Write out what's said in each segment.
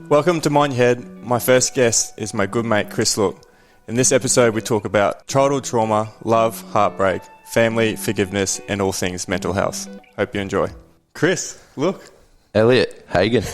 Welcome to Mind Your Head. My first guest is my good mate Chris Loock. In this episode we talk about childhood trauma, love, heartbreak, family, forgiveness and all things mental health. Hope you enjoy. Chris Loock. Elliott, Hagen.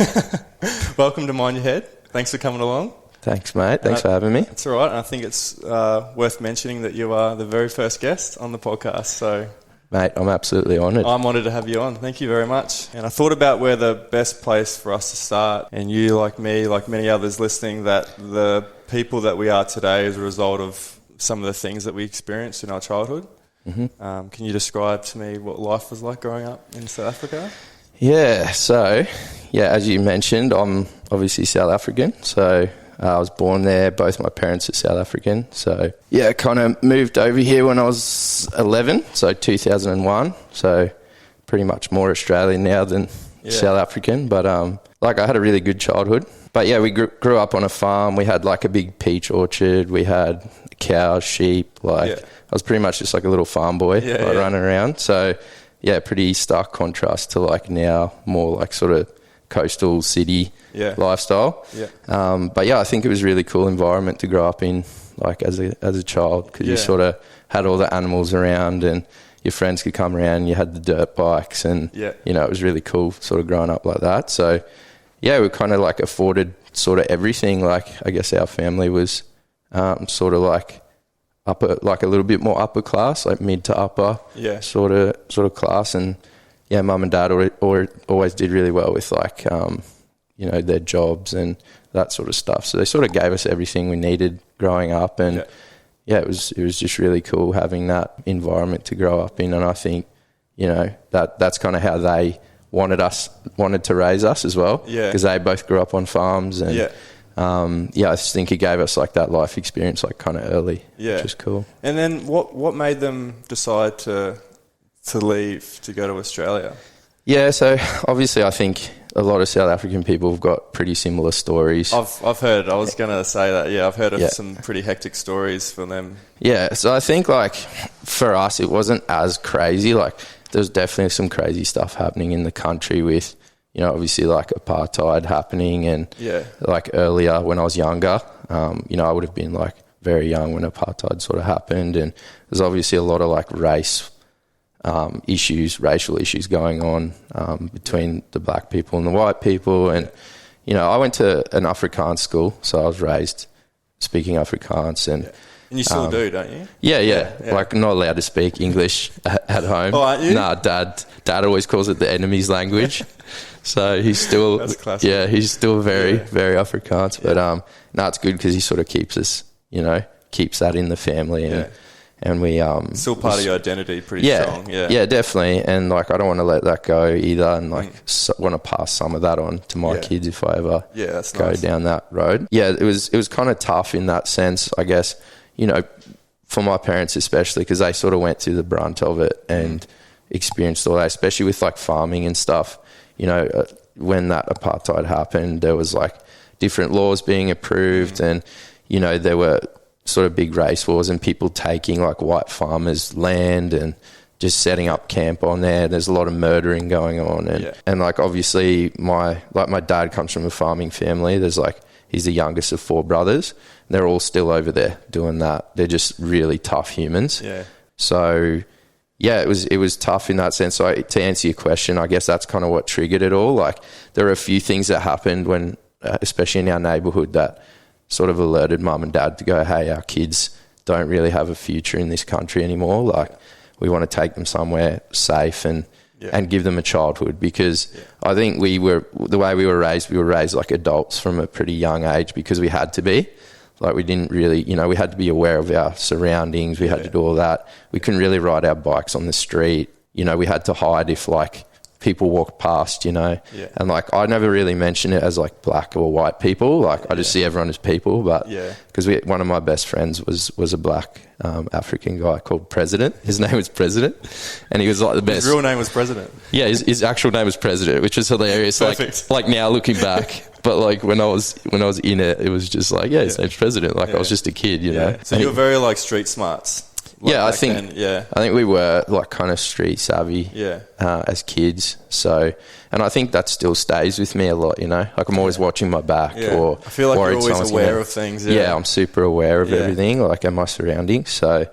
Welcome to Mind Your Head. Thanks for coming along. Thanks, mate. Thanks for having me. It's all right. I think it's worth mentioning that you are the very first guest on the podcast. So, mate, I'm absolutely honoured. I'm honoured to have you on. Thank you very much. And I thought about where the best place for us to start. And you, like me, like many others listening, that the people that we are today is a result of some of the things that we experienced in our childhood. Mm-hmm. Can you describe to me what life was like growing up in South Africa? Yeah, so, as you mentioned, I'm obviously South African. So I was born there. Both my parents are South African. So, kind of moved over here when I was 11, so 2001. So pretty much more Australian now than South African. But, I had a really good childhood. But, we grew up on a farm. We had, a big peach orchard. We had cows, sheep. I was pretty much just like a little farm boy running around. So, pretty stark contrast to, now more, sort of coastal city lifestyle. I think it was a really cool environment to grow up in, as a child, because you sort of had all the animals around and your friends could come around and you had the dirt bikes and, it was really cool sort of growing up like that. So, we kind of afforded sort of everything. I guess our family was sort of upper, a little bit more upper class, mid to upper sort of class. And mum and dad always did really well with their jobs and that sort of stuff. So they sort of gave us everything we needed growing up. And it was just really cool having that environment to grow up in. And I think, that's kind of how they wanted to raise us as well. Because they both grew up on farms and I just think it gave us that life experience kind of early, which is cool. And then what made them decide to leave to go to Australia? So obviously I think a lot of South African people have got pretty similar stories. I've heard. I was going to say that. I've heard of some pretty hectic stories from them. So I think for us it wasn't as crazy. There's definitely some crazy stuff happening in the country with, obviously apartheid happening and earlier when I was younger, I would have been very young when apartheid sort of happened, and there's obviously a lot of race racial issues going on between the black people and the white people. And, I went to an Afrikaans school, so I was raised speaking Afrikaans. And you still do, don't you? Yeah. Not allowed to speak English at home. Oh, aren't you? Nah, Dad always calls it the enemy's language. So he's still, that's classic. He's still very Afrikaans. But it's good because he sort of keeps us, keeps that in the family. And we still part of your identity, pretty strong. Yeah, definitely. And I don't want to let that go either. And want to pass some of that on to my kids if I ever go down that road. It was kind of tough in that sense, I guess. For my parents especially, because they sort of went through the brunt of it and experienced all that, especially with farming and stuff. When that apartheid happened, there was different laws being approved and, there were sort of big race wars and people taking white farmers' land and just setting up camp on there. There's a lot of murdering going on. And obviously my dad comes from a farming family. There's he's the youngest of 4 brothers. They're all still over there doing that. They're just really tough humans. So, it was tough in that sense. So to answer your question, I guess that's kind of what triggered it all. There are a few things that happened when, especially in our neighbourhood, that sort of alerted mum and dad to go, hey, our kids don't really have a future in this country anymore. We want to take them somewhere safe and give them a childhood, because I think the way we were raised like adults from a pretty young age because we had to be. We didn't really, we had to be aware of our surroundings. We had to do all that. We couldn't really ride our bikes on the street. We had to hide if people walked past, and I never really mention it as black or white people. I just see everyone as people, but because one of my best friends was a black African guy called President. His name was President, and he was the best. His real name was President. Yeah, his actual name was President, which was hilarious. Perfect. Now looking back. But when I was in it, it was just his name's President. I was just a kid, So you were very street smarts. I think we were like kind of street savvy as kids. So, and I think that still stays with me a lot, you know, like I'm always watching my back or I feel like you're always aware of things. Yeah, I'm super aware of everything, like in my surroundings. So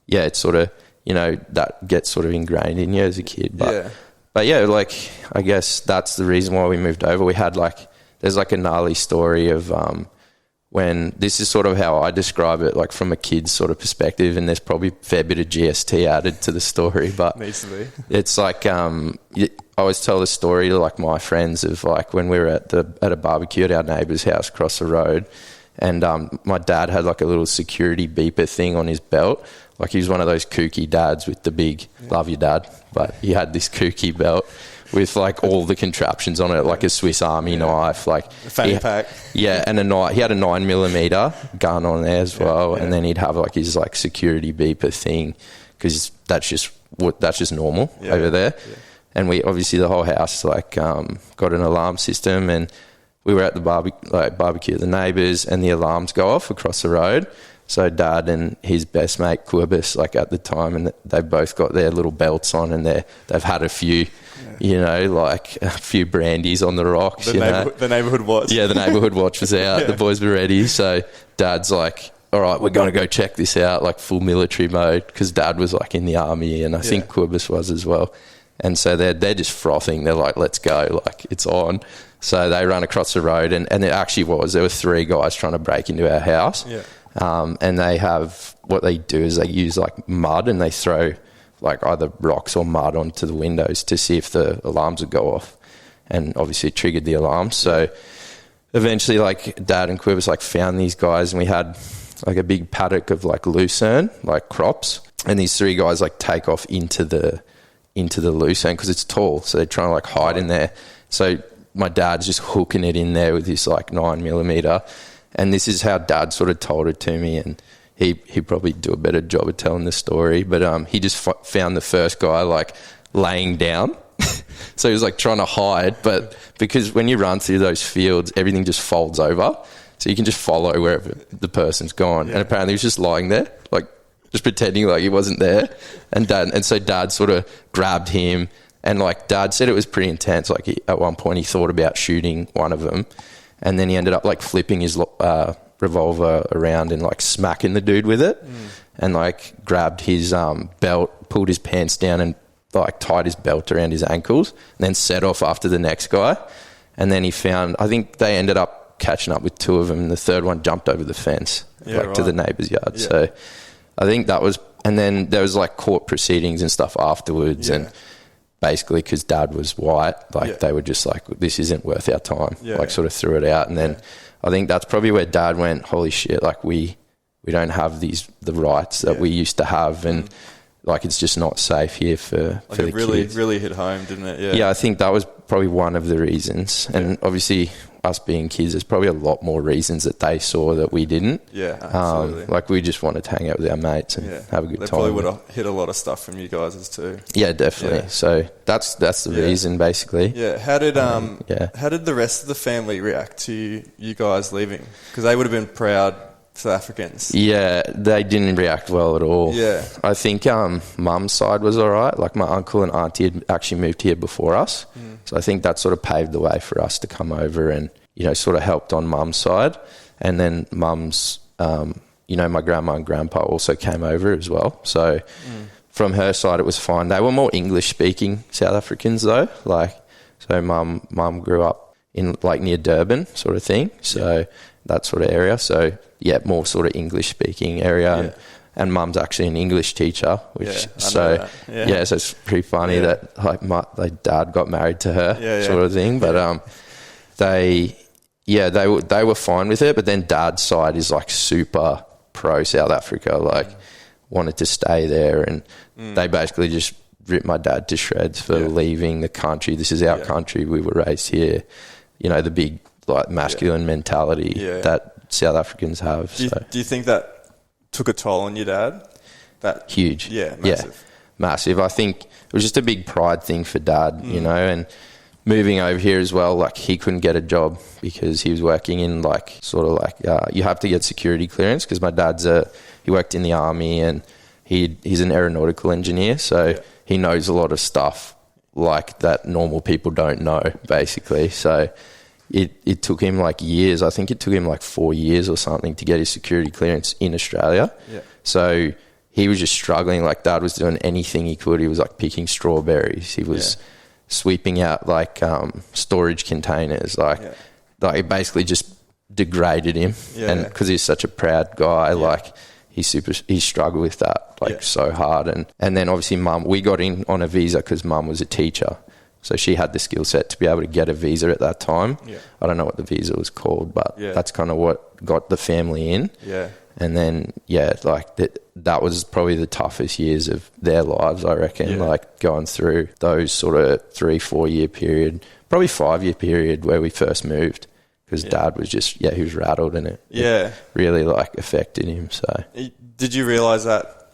yeah, it's sort of, you know, that gets sort of ingrained in you as a kid. But yeah, like I guess that's the reason why we moved over. We had there's like a gnarly story of when, this is sort of how I describe it, like from a kid's sort of perspective, and there's probably a fair bit of GST added to the story, but it's like I always tell the story to like my friends of like when we were at a barbecue at our neighbour's house across the road, and my dad had like a little security beeper thing on his belt. Like he was one of those kooky dads with the big, love your dad, but he had this kooky belt with like all the contraptions on it, like a Swiss Army knife, like a fanny pack. Yeah, and he had a 9mm gun on there as well, and then he'd have like his like security beeper thing, because that's just normal over there. Yeah. And we obviously, the whole house like got an alarm system, and we were at the barbecue at the neighbours, and the alarms go off across the road. So Dad and his best mate Quibus, like at the time, and they've both got their little belts on, and they've had a few, you know, like a few brandies on the rocks. The neighbourhood watch. Yeah, the neighbourhood watch was out. The boys were ready. So Dad's like, all right, we're going to go check this out, like full military mode, because Dad was like in the army, and I think Quibus was as well. And so they're just frothing. They're like, let's go, like it's on. So they run across the road, and it actually there were 3 guys trying to break into our house. Yeah. And they have, what they do is they use like mud, and they throw like either rocks or mud onto the windows to see if the alarms would go off. And obviously it triggered the alarm. So eventually like Dad and Quibus like found these guys, and we had like a big paddock of like lucerne, like crops. And these 3 guys like take off into the lucerne because it's tall. So they're trying to like hide in there. So my dad's just hooking it in there with his like 9mm. And this is how Dad sort of told it to me, and he'd probably do a better job of telling the story. But he just found the first guy like laying down. So he was like trying to hide, but because when you run through those fields, everything just folds over. So you can just follow wherever the person's gone. Yeah. And apparently he was just lying there, like just pretending like he wasn't there. And so Dad sort of grabbed him, and like Dad said it was pretty intense. Like at one point he thought about shooting one of them. And then he ended up like flipping his revolver around and like smacking the dude with it, and like grabbed his belt, pulled his pants down, and like tied his belt around his ankles, and then set off after the next guy. And then I think they ended up catching up with 2 of them, and the 3rd one jumped over the fence to the neighbour's yard. Yeah. So I think that was, and then there was like court proceedings and stuff afterwards, and basically because Dad was white, like they were just like, this isn't worth our time, sort of threw it out. And then I think that's probably where Dad went, holy shit, like we don't have the rights that we used to have, and like it's just not safe here for the kids. Really hit home, didn't it? Yeah, I think that was probably one of the reasons. And obviously us being kids, there's probably a lot more reasons that they saw that we didn't. Yeah, absolutely. Like we just wanted to hang out with our mates and have a good time. They probably would have hit a lot of stuff from you guys too. Yeah, definitely. Yeah. So that's the reason basically. Yeah. How did the rest of the family react to you guys leaving? Because they would have been proud South Africans. Yeah, they didn't react well at all. Yeah. I think Mum's side was all right. Like my uncle and auntie had actually moved here before us. So I think that sort of paved the way for us to come over and, you know, sort of helped on Mum's side. And then Mum's, my grandma and grandpa also came over as well. So from her side, it was fine. They were more English-speaking South Africans though. So Mum grew up in like near Durban sort of thing. So that sort of area. So yeah, more sort of English-speaking area. Yeah. And Mum's actually an English teacher, so it's pretty funny that like Dad got married to her sort of thing. But they were fine with it. But then Dad's side is like super pro South Africa, like wanted to stay there, and they basically just ripped my dad to shreds for leaving the country. This is our country. We were raised here. You know, the big like masculine mentality that South Africans have. Do you think that took a toll on your dad? That huge. Yeah, massive. Yeah, massive. I think it was just a big pride thing for Dad, you know, and moving over here as well, like he couldn't get a job because he was working in like sort of like you have to get security clearance because my dad's he worked in the army and he's an aeronautical engineer, so he knows a lot of stuff like that normal people don't know, basically. So it took him like years. I think it took him like 4 years or something to get his security clearance in Australia. Yeah. So he was just struggling. Like, Dad was doing anything he could. He was like picking strawberries. He was sweeping out like storage containers. Like it basically just degraded him. Yeah. And because he's such a proud guy, like he struggled with that so hard. And then obviously Mum, we got in on a visa because Mum was a teacher. So she had the skill set to be able to get a visa at that time. Yeah. I don't know what the visa was called, but that's kind of what got the family in. Yeah. And then, that was probably the toughest years of their lives, I reckon, like going through those sort of 3-4 year period, probably 5 year period where we first moved, because Dad was just, he was rattled, and it really like affected him. So did you realise that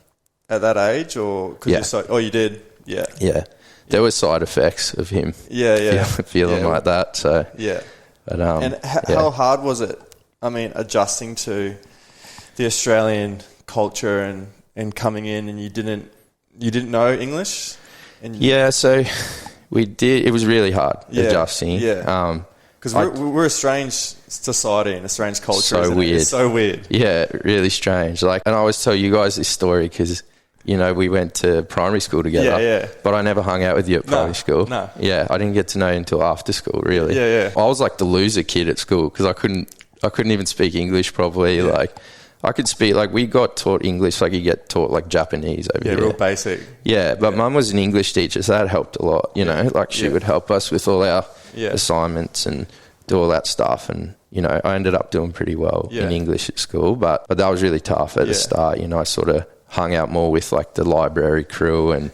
at that age, or you did? Yeah. Yeah. There were side effects of him feeling like that. So but, and how hard was it? I mean, adjusting to the Australian culture and coming in, and you didn't know English. And so we did. It was really hard adjusting. Yeah, because we're a strange society and a strange culture. So weird. It's so weird. Yeah, really strange. Like, and I always tell you guys this story because, you know, we went to primary school together, but I never hung out with you at primary school. No. Yeah, I didn't get to know you until after school, really. Yeah. I was like the loser kid at school because I couldn't even speak English properly. Yeah. Like, I could speak, like, we got taught English like you get taught like Japanese over here. Yeah, real basic. Yeah, but Mum was an English teacher, so that helped a lot, you know. Like, she would help us with all our assignments and do all that stuff. And, you know, I ended up doing pretty well in English at school, but that was really tough at the start. You know, I sort of hung out more with like the library crew and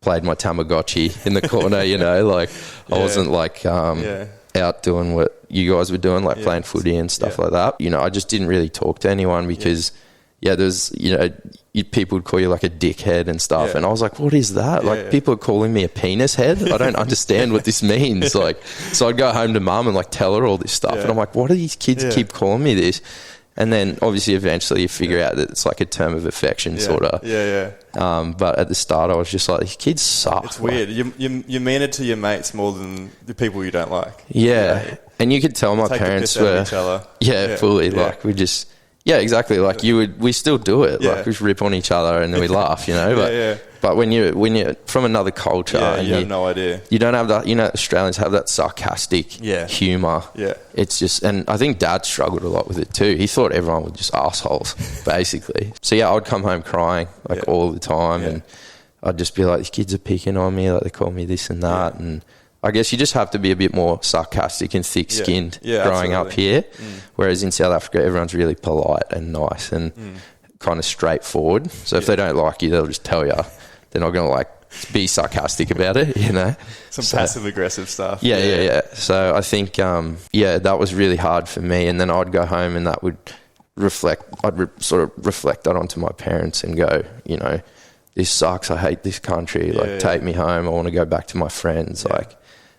played my Tamagotchi in the corner, you know, like I wasn't like out doing what you guys were doing, like playing footy and stuff like that. You know, I just didn't really talk to anyone because there's, you know, people would call you like a dickhead and stuff. And I was like, what is that? Like people are calling me a penis head. I don't understand what this means. Like, so I'd go home to Mum and like tell her all this stuff. And I'm like, what do these kids keep calling me this? And then obviously eventually you figure out that it's like a term of affection sort of. But at the start I was just like, these kids suck. It's weird. You mean it to your mates more than the people you don't like. Yeah. You know, and you could tell my parents were... fully. Like we just... Yeah, exactly. Like we still do it. Like we ripp on each other and then we laugh, you know. But when you're from another culture, and you have no idea. You don't have that. You know, Australians have that sarcastic humour. Yeah, it's just, and I think Dad struggled a lot with it too. He thought everyone was just assholes, basically. So I'd come home crying like all the time, and I'd just be like, "These kids are picking on me. Like they call me this and that." And I guess you just have to be a bit more sarcastic and thick-skinned growing up here. Whereas in South Africa, everyone's really polite and nice and kind of straightforward. So if they don't like you, they'll just tell you. They're not going to like be sarcastic about it, you know. Some passive-aggressive stuff. Yeah. So I think, that was really hard for me. And then I'd go home and that would sort of reflect that onto my parents and go, you know, this sucks. I hate this country. Like, take me home. I want to go back to my friends. Like,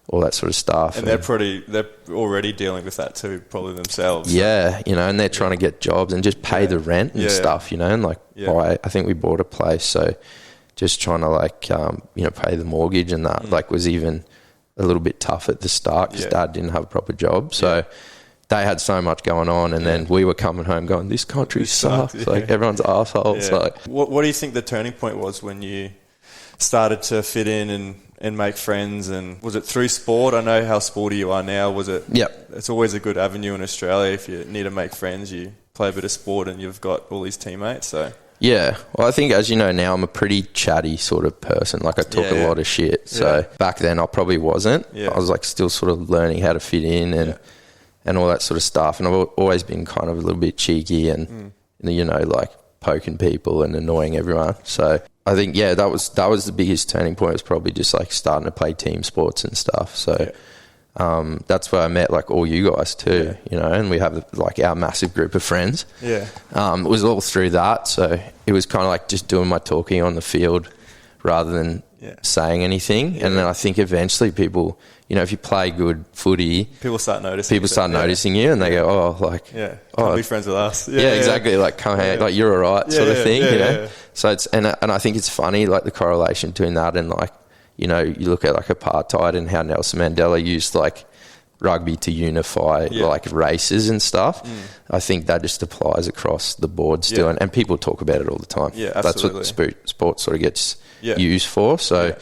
all that sort of stuff. And they're already dealing with that too, probably themselves. So. Yeah, you know, and they're trying to get jobs and just pay the rent and stuff, you know, and like, I think we bought a place, so just trying to like, you know, pay the mortgage and that like was even a little bit tough at the start because Dad didn't have a proper job. So they had so much going on, and then we were coming home going, this country sucks. Like everyone's assholes. Like, what do you think the turning point was when you started to fit in and make friends? And was it through sport? I know how sporty you are now. Was it? Yep. It's always a good avenue in Australia. If you need to make friends, you play a bit of sport and you've got all these teammates. So yeah, well, I think as you know now, I'm a pretty chatty sort of person. Like I talk a lot of shit. So back then I probably wasn't. I was like still sort of learning how to fit in and all that sort of stuff. And I've always been kind of a little bit cheeky and you know, like poking people and annoying everyone. So I think that was the biggest turning point. It was probably just like starting to play team sports and stuff. So that's where I met like all you guys too, you know, and we have like our massive group of friends. It was all through that. So it was kind of like just doing my talking on the field rather than saying anything. And then I think eventually people, you know, if you play good footy, people start noticing you, and they go, oh, like, come be friends with us. Exactly. Like, come hang, like, you're all right, sort of thing, you know. So it's and I think it's funny, like, the correlation between that and, like, you know, you look at, like, apartheid and how Nelson Mandela used, like, rugby to unify like races and stuff. I think that just applies across the board still, and people talk about it all the time. That's what sport sort of gets used for. So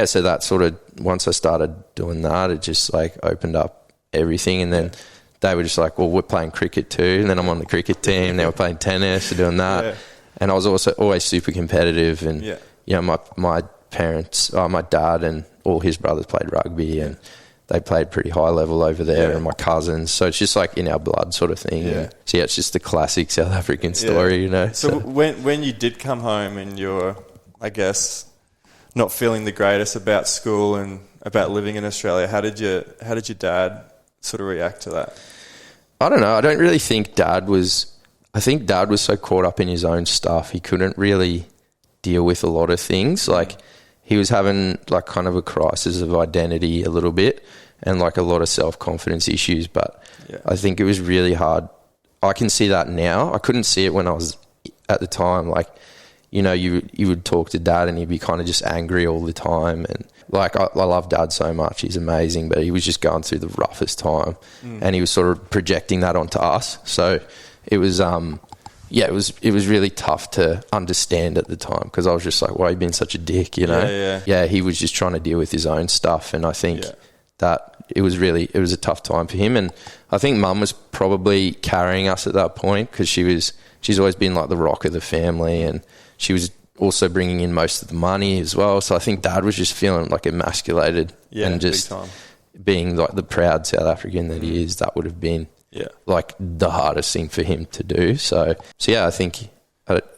so that sort of, once I started doing that, it just like opened up everything. And then they were just like, well, we're playing cricket too, and then I'm on the cricket team. Now we're playing tennis and doing that. And I was also always super competitive, and you know, my parents, my dad and all his brothers played rugby, and they played pretty high level over there, and my cousins. So it's just like in our blood sort of thing. So it's just the classic South African story, you know. So when you did come home and you're, I guess, not feeling the greatest about school and about living in Australia, how did your dad sort of react to that? I don't know. I don't really think Dad was so caught up in his own stuff, he couldn't really deal with a lot of things. Like, he was having like kind of a crisis of identity a little bit, and like a lot of self-confidence issues. But I think it was really hard. I can see that now. I couldn't see it when I was at the time. Like, you know, you would talk to Dad and he'd be kind of just angry all the time. And like, I love Dad so much. He's amazing, but he was just going through the roughest time, and he was sort of projecting that onto us. So it was, it was really tough to understand at the time, because I was just like, why are you being such a dick, you know? He was just trying to deal with his own stuff, and I think that it was a tough time for him. And I think Mum was probably carrying us at that point, because she's always been like the rock of the family, and she was also bringing in most of the money as well. So I think Dad was just feeling like emasculated, and just being like the proud South African that he is. That would have been like the hardest thing for him to do. So I think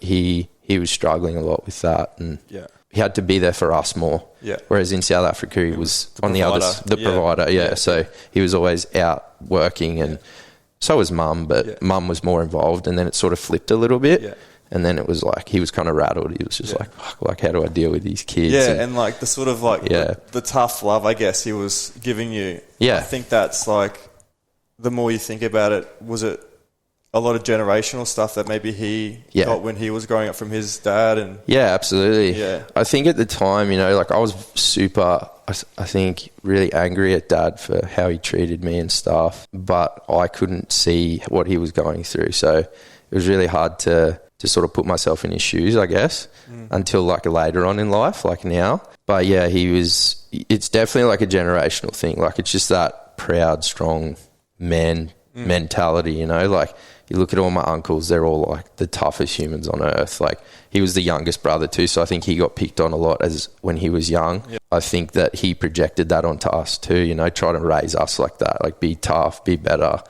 he was struggling a lot with that, and he had to be there for us more. Whereas in South Africa, he was on the other, the provider. So he was always out working, and so was Mum, but Mum was more involved, and then it sort of flipped a little bit. And then it was like, he was kind of rattled. He was just like, fuck, like, how do I deal with these kids? And like the sort of like the tough love, I guess, he was giving you. I think that's like, the more you think about it, was it a lot of generational stuff that maybe he got when he was growing up from his dad? And absolutely. I think at the time, you know, like, I was super, I think, really angry at Dad for how he treated me and stuff, but I couldn't see what he was going through. So it was really hard to sort of put myself in his shoes, I guess, until like later on in life, like now. But it's definitely like a generational thing. Like, it's just that proud, strong man mentality, you know. Like, you look at all my uncles, they're all like the toughest humans on earth. Like, he was the youngest brother too, so I think he got picked on a lot as when he was young. I think that he projected that onto us too, you know, trying to raise us like that, like, be tough, be better,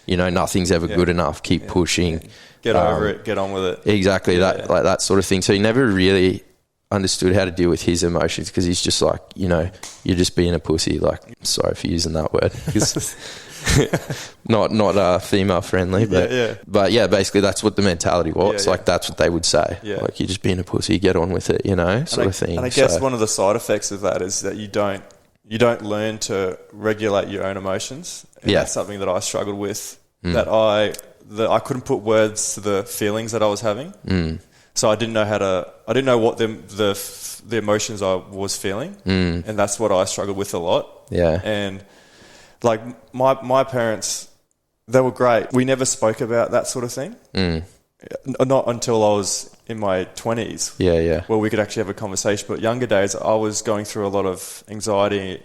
you know, nothing's ever good enough, keep pushing. Get over it, get on with it. Exactly, like that sort of thing. So he never really understood how to deal with his emotions, because he's just like, you know, you're just being a pussy. Like, sorry for using that word. not female friendly, but basically that's what the mentality was. Like, that's what they would say. Like, you're just being a pussy, get on with it, you know, sort of thing. And I guess one of the side effects of that is that you don't learn to regulate your own emotions. And that's something that I struggled with. That I couldn't put words to the feelings that I was having. So I didn't know what the emotions I was feeling. And that's what I struggled with a lot. And like, my parents, they were great. We never spoke about that sort of thing. Not until I was in my 20s. Where we could actually have a conversation. But younger days, I was going through a lot of anxiety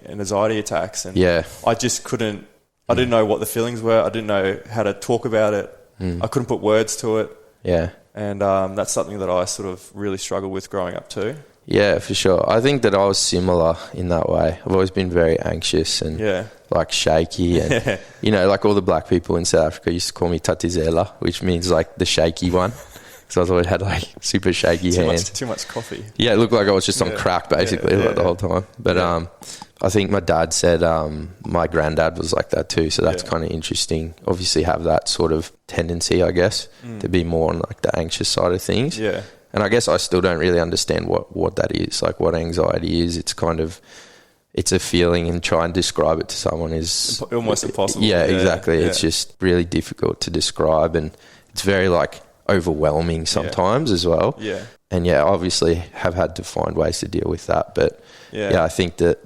attacks, and I just couldn't. I didn't know what the feelings were. I didn't know how to talk about it. I couldn't put words to it. And that's something that I sort of really struggled with growing up too. Yeah, for sure. I think that I was similar in that way. I've always been very anxious and like shaky, and you know, like all the black people in South Africa used to call me Tatizela, which means like the shaky one. So I always had like super shaky hands. Too much coffee. Yeah, it looked like I was just on crack basically the whole time. But I think my dad said my granddad was like that too. So that's kind of interesting. Obviously have that sort of tendency, I guess, to be more on like the anxious side of things. And I guess I still don't really understand what that is, like what anxiety is. It's kind of, it's a feeling, and try and describe it to someone is almost impossible. Yeah, exactly. Yeah. It's just really difficult to describe, and it's very like overwhelming sometimes as well. Yeah. And obviously have had to find ways to deal with that. But I think that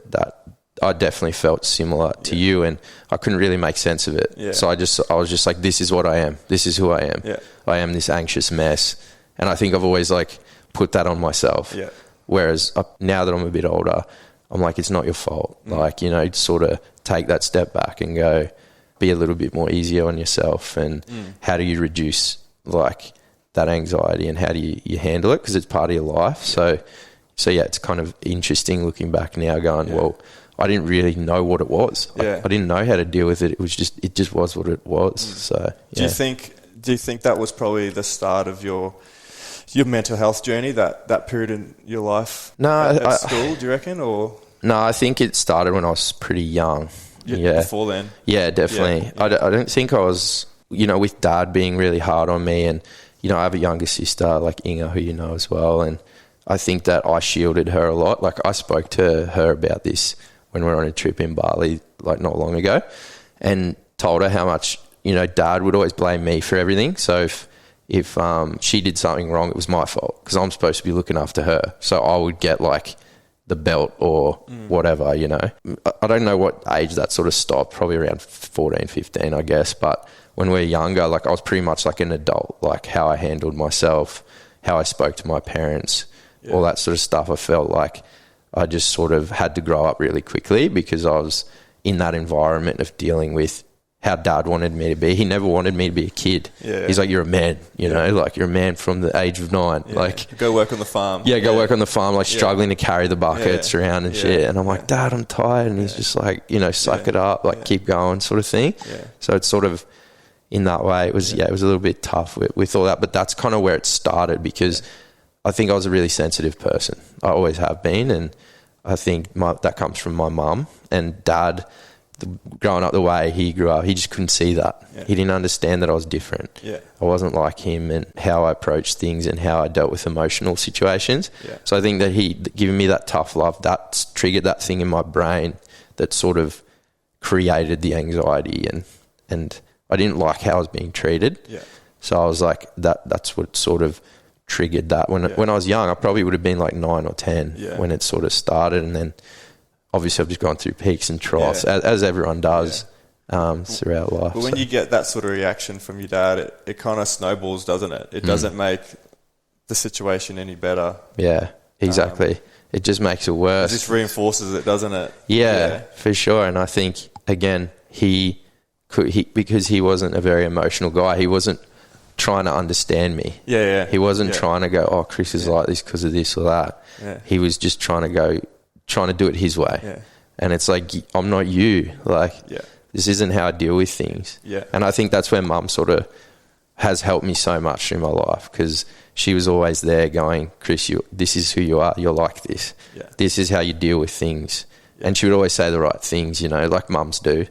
I definitely felt similar to you, and I couldn't really make sense of it. Yeah. So I was just like, this is what I am. This is who I am. Yeah. I am this anxious mess. And I think I've always like put that on myself. Yeah. Whereas now that I'm a bit older, I'm like, it's not your fault. Like, sort of take that step back and go, be a little bit more easier on yourself, and how do you reduce like that anxiety, and how do you handle it, because it's part of your life. So it's kind of interesting looking back now, going, well, I didn't really know what it was. I didn't know how to deal with it. It just was what it was. So do you think that was probably the start of your mental health journey, that period in your life? At school, do you reckon? Or no, I think it started when I was pretty young. Before then. Yeah, definitely. I don't think I was, with Dad being really hard on me, and I have a younger sister like Inga, who you know as well, and I think that I shielded her a lot. Like, I spoke to her about this when we were on a trip in Bali like not long ago, and told her how much Dad would always blame me for everything. So if she did something wrong, it was my fault, because I'm supposed to be looking after her. So I would get like the belt or whatever, I don't know what age that sort of stopped, probably around 14, 15, I guess. But when we were younger, like, I was pretty much like an adult, like how I handled myself, how I spoke to my parents, all that sort of stuff. I felt like I just sort of had to grow up really quickly, because I was in that environment of dealing with how Dad wanted me to be. He never wanted me to be a kid. Yeah. He's like, you're a man, like you're a man from the age of 9. Yeah. Like, go work on the farm. Yeah, go work on the farm, like struggling to carry the buckets around and shit. And I'm like, Dad, I'm tired. And he's just like, suck it up, like keep going sort of thing. Yeah. So it's sort of, in that way, it was a little bit tough with all that. But that's kind of where it started, because I think I was a really sensitive person. I always have been. And I think that comes from my mum and Dad. Growing up the way he grew up, he just couldn't see that. Yeah. He didn't understand that I was different. Yeah. I wasn't like him, and how I approached things and how I dealt with emotional situations. Yeah. So I think that he giving me that tough love, that triggered that thing in my brain that sort of created the anxiety, and I didn't like how I was being treated. Yeah. So I was like, that's what sort of triggered that. When I was young, I probably would have been like 9 or 10 when it sort of started, and then obviously I've just gone through peaks and troughs, as everyone does throughout life. But when you get that sort of reaction from your dad, it kind of snowballs, doesn't it? It doesn't make the situation any better. Yeah, exactly. It just makes it worse. It just reinforces it, doesn't it? Yeah, for sure. And I think, again, because he wasn't a very emotional guy, he wasn't trying to understand me. He wasn't trying to go, oh, Chris is like this because of this or that. Yeah. He was just trying to do it his way. And it's like, I'm not you. Like, this isn't how I deal with things. And I think that's where Mum sort of has helped me so much through my life, because she was always there going, Chris, this is who you are. You're like this. This is how you deal with things. And she would always say the right things, like mums do.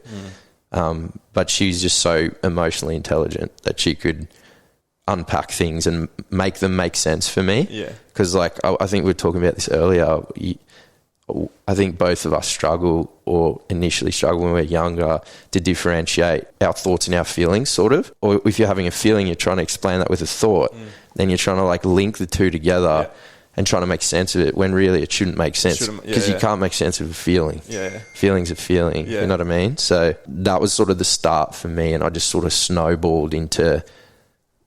But she's just so emotionally intelligent that she could unpack things and make them make sense for me. Because like, I think we were talking about this earlier. I think both of us struggle, or initially struggle when we're younger, to differentiate our thoughts and our feelings, sort of. Or if you're having a feeling, you're trying to explain that with a thought, then you're trying to like link the two together and trying to make sense of it, when really it shouldn't make sense, because you can't make sense of a feeling. Feeling's a feeling, you know what I mean? So that was sort of the start for me, and I just sort of snowballed into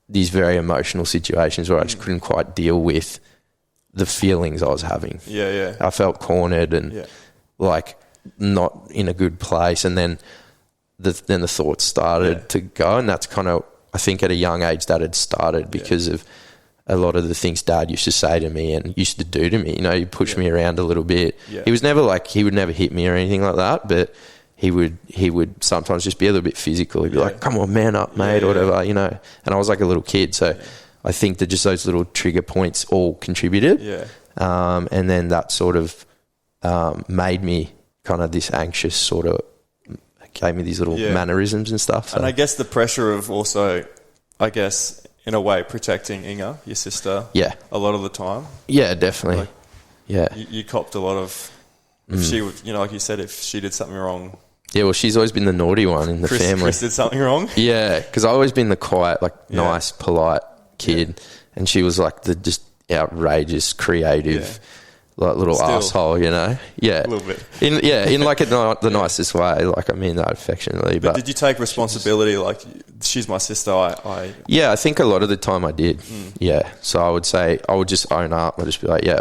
these very emotional situations where I just couldn't quite deal with the feelings I was having. I felt cornered and like not in a good place, and then the thoughts started to go, and that's kind of, I think at a young age that had started because of a lot of the things Dad used to say to me and used to do to me. He pushed me around a little bit. He was never like, he would never hit me or anything like that, but he would sometimes just be a little bit physical. He'd be like, come on, man up, mate, or whatever, and I was like a little kid, so I think that just those little trigger points all contributed. And then that sort of made me kind of this anxious sort of, gave me these little mannerisms and stuff. So. And I guess the pressure of also, in a way, protecting Inga, your sister. Yeah. A lot of the time. Yeah, definitely. Like, yeah. You copped a lot of. If she would, like you said, if she did something wrong. Yeah, well, she's always been the naughty one in the family. Chris did something wrong? Yeah, because I've always been the quiet, nice, polite kid. And she was like the just outrageous, creative, little asshole, Yeah. A little bit. In like the nicest way. Like, I mean that affectionately. But did you take responsibility? Like, she's my sister. Yeah, I think a lot of the time I did. Yeah. So I would just own up. I'd just be like, yeah,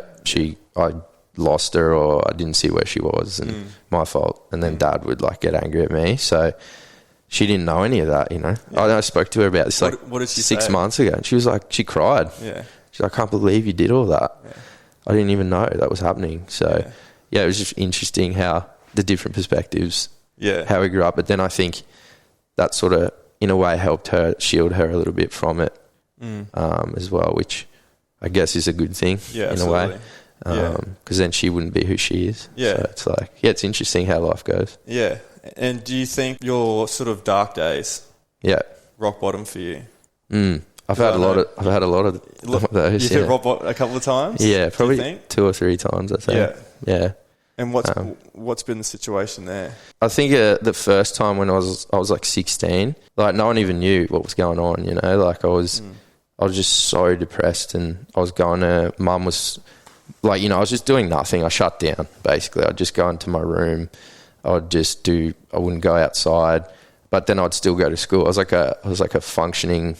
I lost her, or I didn't see where she was, and my fault. And then Dad would get angry at me. So she didn't know any of that, Yeah. I spoke to her about this what did she 6 say? months ago, and she was like, she cried. Yeah. She's like, I can't believe you did all that. Yeah. I didn't even know that was happening. So it was just interesting how the different perspectives, how we grew up. But then I think that sort of, in a way, helped her, shield her a little bit from it as well, which I guess is a good thing in a way. Because then she wouldn't be who she is. So it's it's interesting how life goes. Yeah. And do you think your sort of dark days, rock bottom for you? I've had a lot of those. You've hit rock bottom a couple of times? Yeah, probably 2 or 3 times, I think. Yeah. And what's been the situation there? I think the first time when I was 16, no one even knew what was going on. I was just so depressed, and I was going to mum was. I was just doing nothing. I shut down, basically. I'd just go into my room. I wouldn't go outside, but then I'd still go to school. I was like a functioning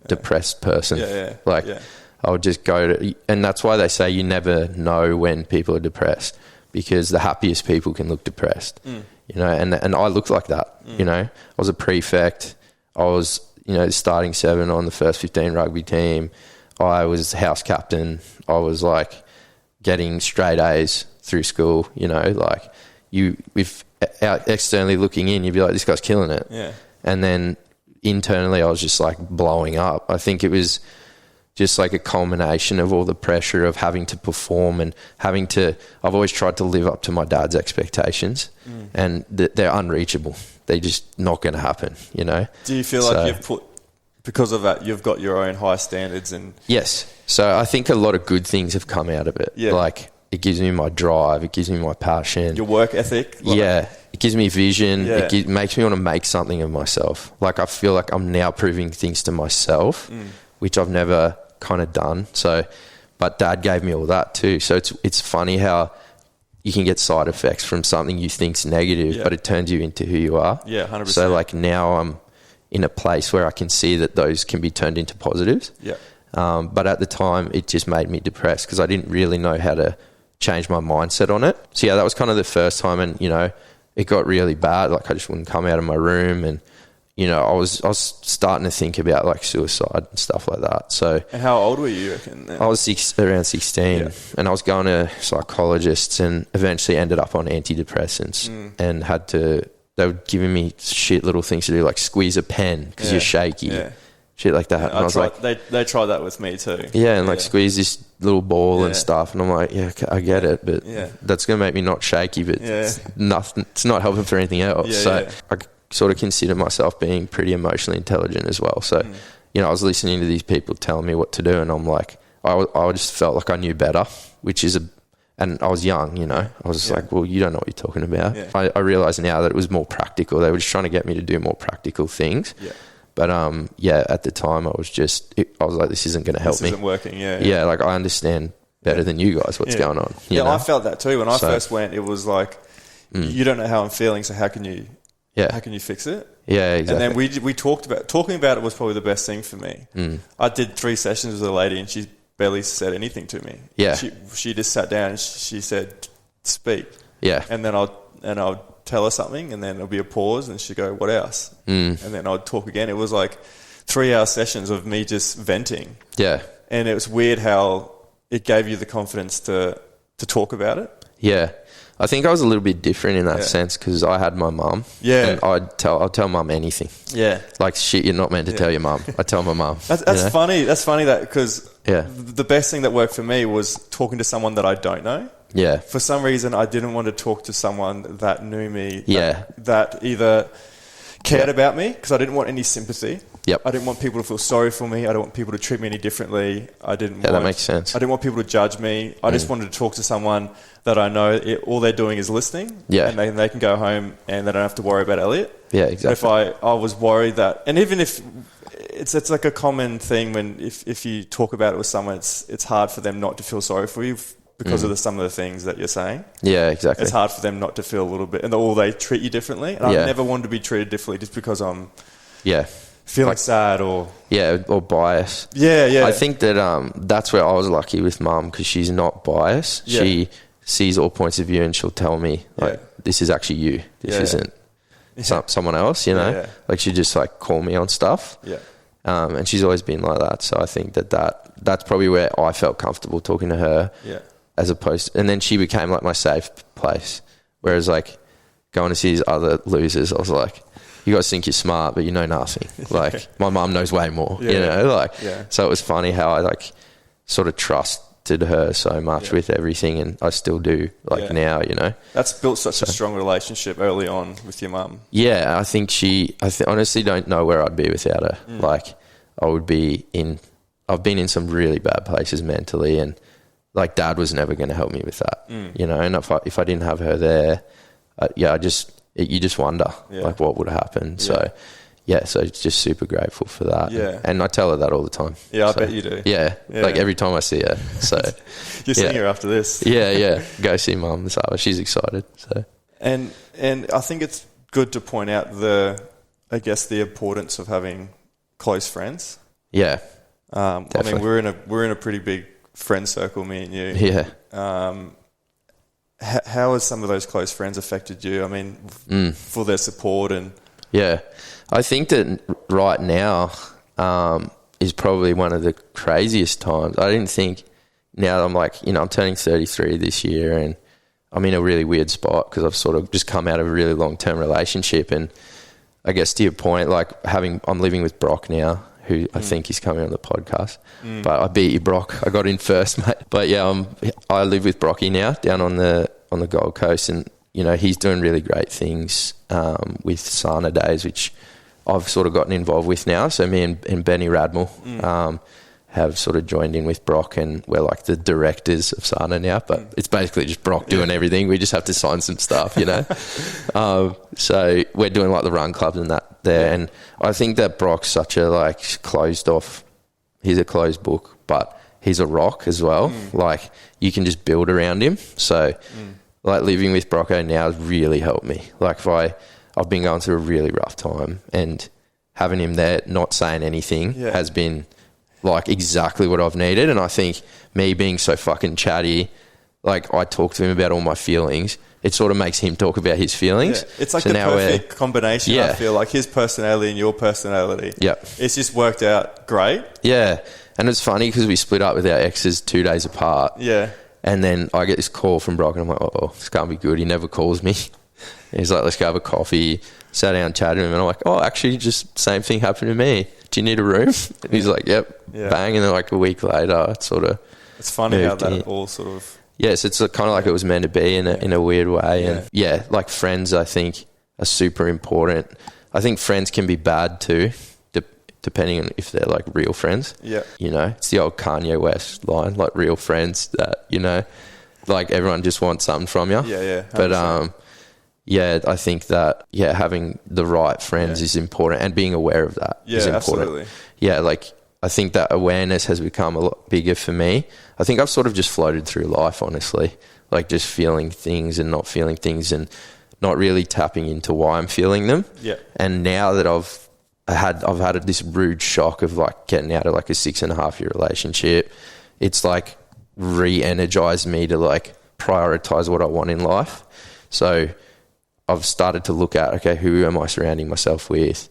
depressed person. I would just go to, and that's why they say you never know when people are depressed, because the happiest people can look depressed, and I looked like that, I was a prefect. I was, starting 7 on the first 15 rugby team. I was house captain. I was getting straight A's through school, if externally looking in, you'd be like, this guy's killing it. Yeah. And then internally, I was just blowing up. I think it was just a culmination of all the pressure of having to perform and I've always tried to live up to my dad's expectations, and they're unreachable. They're just not going to happen, Do you feel like because of that, you've got your own high standards? And yes. So I think a lot of good things have come out of it. Yeah. It gives me my drive. It gives me my passion. Your work ethic. It gives me vision. Yeah. It makes me want to make something of myself. I feel like I'm now proving things to myself, which I've never kind of done. So, but Dad gave me all that too. So it's funny how you can get side effects from something you think's negative, but it turns you into who you are. Yeah, 100%. So now I'm in a place where I can see that those can be turned into positives. Yeah. But at the time, it just made me depressed because I didn't really know how to change my mindset on it. So that was kind of the first time, and it got really bad. I just wouldn't come out of my room, and I was starting to think about suicide and stuff like that. So. And how old were you reckon then? I was around 16, and I was going to psychologists, and eventually ended up on antidepressants, and had to. They were giving me shit little things to do, like squeeze a pen because you're shaky. Yeah. Shit like that. Yeah, and I was they tried that with me too. Yeah, and squeeze this little ball and stuff. And I'm like, yeah, I get it, but that's going to make me not shaky, but it's nothing. It's not helping for anything else. I sort of consider myself being pretty emotionally intelligent as well. So, I was listening to these people telling me what to do, and I'm like, I just felt like I knew better, which is and I was young, I was like, well, you don't know what you're talking about. Yeah. I realize now that it was more practical. They were just trying to get me to do more practical things. Yeah. But, at the time I was like, this isn't going to help me. This isn't working, Yeah, I understand better than you guys what's going on. You know? I felt that too. When I first went, it was like, you don't know how I'm feeling, so how can you fix it? Yeah, exactly. And then we talking about it was probably the best thing for me. I did 3 sessions with a lady, and she barely said anything to me. Yeah. She just sat down and she said, speak. Yeah. And then I'll tell her something, and then there'll be a pause, and she'd go, what else? And then I'd talk again. It was 3-hour sessions of me just venting. Yeah. And it was weird how it gave you the confidence to talk about it. Yeah. I think I was a little bit different in that sense because I had my mum. Yeah. And I'll tell mum anything. Yeah. Shit, you're not meant to tell your mum. I tell my mum. That's funny. That's funny because the best thing that worked for me was talking to someone that I don't know. Yeah. For some reason, I didn't want to talk to someone that knew me. Yeah. That either cared about me, because I didn't want any sympathy. Yep. I didn't want people to feel sorry for me. I didn't want people to treat me any differently. That makes sense. I didn't want people to judge me. I just wanted to talk to someone that I know all they're doing is listening. Yeah. And they can go home and they don't have to worry about Elliott. Yeah, exactly. But if I was worried that, and even if it's like a common thing when if you talk about it with someone, it's hard for them not to feel sorry for you because of some of the things that you're saying. Yeah, exactly. It's hard for them not to feel a little bit, or they treat you differently. And I never wanted to be treated differently just because I'm feeling sad or biased. Yeah. I think that that's where I was lucky with Mum, because she's not biased. Yeah. She sees all points of view and she'll tell me like, this is actually you. This isn't someone else. You know, like she just like call me on stuff. Yeah. And she's always been like that. So I think that's probably where I felt comfortable talking to her. Yeah. As opposed to, and then she became like my safe place. Whereas like going to see these other losers, I was like, you guys think you're smart, but you know nothing. Like my mum knows way more, you know, so it was funny how I like sort of trusted her so much with everything, and I still do now, you know. That's built such a strong relationship early on with your mum. Yeah. I think I honestly don't know where I'd be without her. Like I've been in some really bad places mentally, and like Dad was never going to help me with that, you know, and if I didn't have her there, you just wonder like what would happen. So so it's just super grateful for that. Yeah. And I tell her that all the time. Yeah, I bet you do. Yeah. Like every time I see her. So you're seeing her after this. Yeah. Go see Mum this hour. She's excited. So and I think it's good to point out the importance of having close friends. Yeah. I mean we're in a pretty big friend circle, me and you. Yeah. How has some of those close friends affected you? I mean, for their support and... Yeah. I think that right now is probably one of the craziest times. I didn't think... Now I'm like, you know, I'm turning 33 this year, and I'm in a really weird spot because I've sort of just come out of a really long-term relationship. And I guess to your point, like I'm living with Brock now, who I think is coming on the podcast. But I beat you, Brock. I got in first, mate. But yeah, I live with Brocky now down on the Gold Coast, and you know he's doing really great things with Sana Days, which I've sort of gotten involved with now. So me and Benny Radmel have sort of joined in with Brock, and we're like the directors of Sana now. But it's basically just Brock doing everything. We just have to sign some stuff, you know. So we're doing like the run clubs and that there, and I think that Brock's such a like closed off. He's a closed book, but he's a rock as well. Like you can just build around him. So like living with Brocco now has really helped me. Like I've been going through a really rough time, and having him there not saying anything has been like exactly what I've needed. And I think me being so fucking chatty, like I talk to him about all my feelings, it sort of makes him talk about his feelings. Yeah. It's like the perfect combination, I feel like, his personality and your personality. Yeah. It's just worked out great. Yeah. And it's funny because we split up with our exes 2 days apart. Yeah. And then I get this call from Brock, and I'm like, oh, this can't be good. He never calls me. And he's like, let's go have a coffee. Sat down, chatted to him, and I'm like, oh, actually, just same thing happened to me. Do you need a room? And he's like, yep. Yeah. Bang. And then like a week later, it's sort of... It's funny how that all sort of... Yes, it's kind of like it was meant to be in a weird way. And like friends, I think, are super important. I think friends can be bad too, depending on if they're like real friends. Yeah. You know, it's the old Kanye West line, like real friends that, you know, like everyone just wants something from you. Yeah. 100%. But I think that, having the right friends is important, and being aware of that is important. Absolutely. Yeah, like I think that awareness has become a lot bigger for me. I think I've sort of just floated through life, honestly, like just feeling things and not feeling things, and not really tapping into why I'm feeling them. Yeah. And now that I've had this rude shock of like getting out of like a 6.5 year relationship, it's like re-energized me to like prioritize what I want in life. So I've started to look at, okay, who am I surrounding myself with?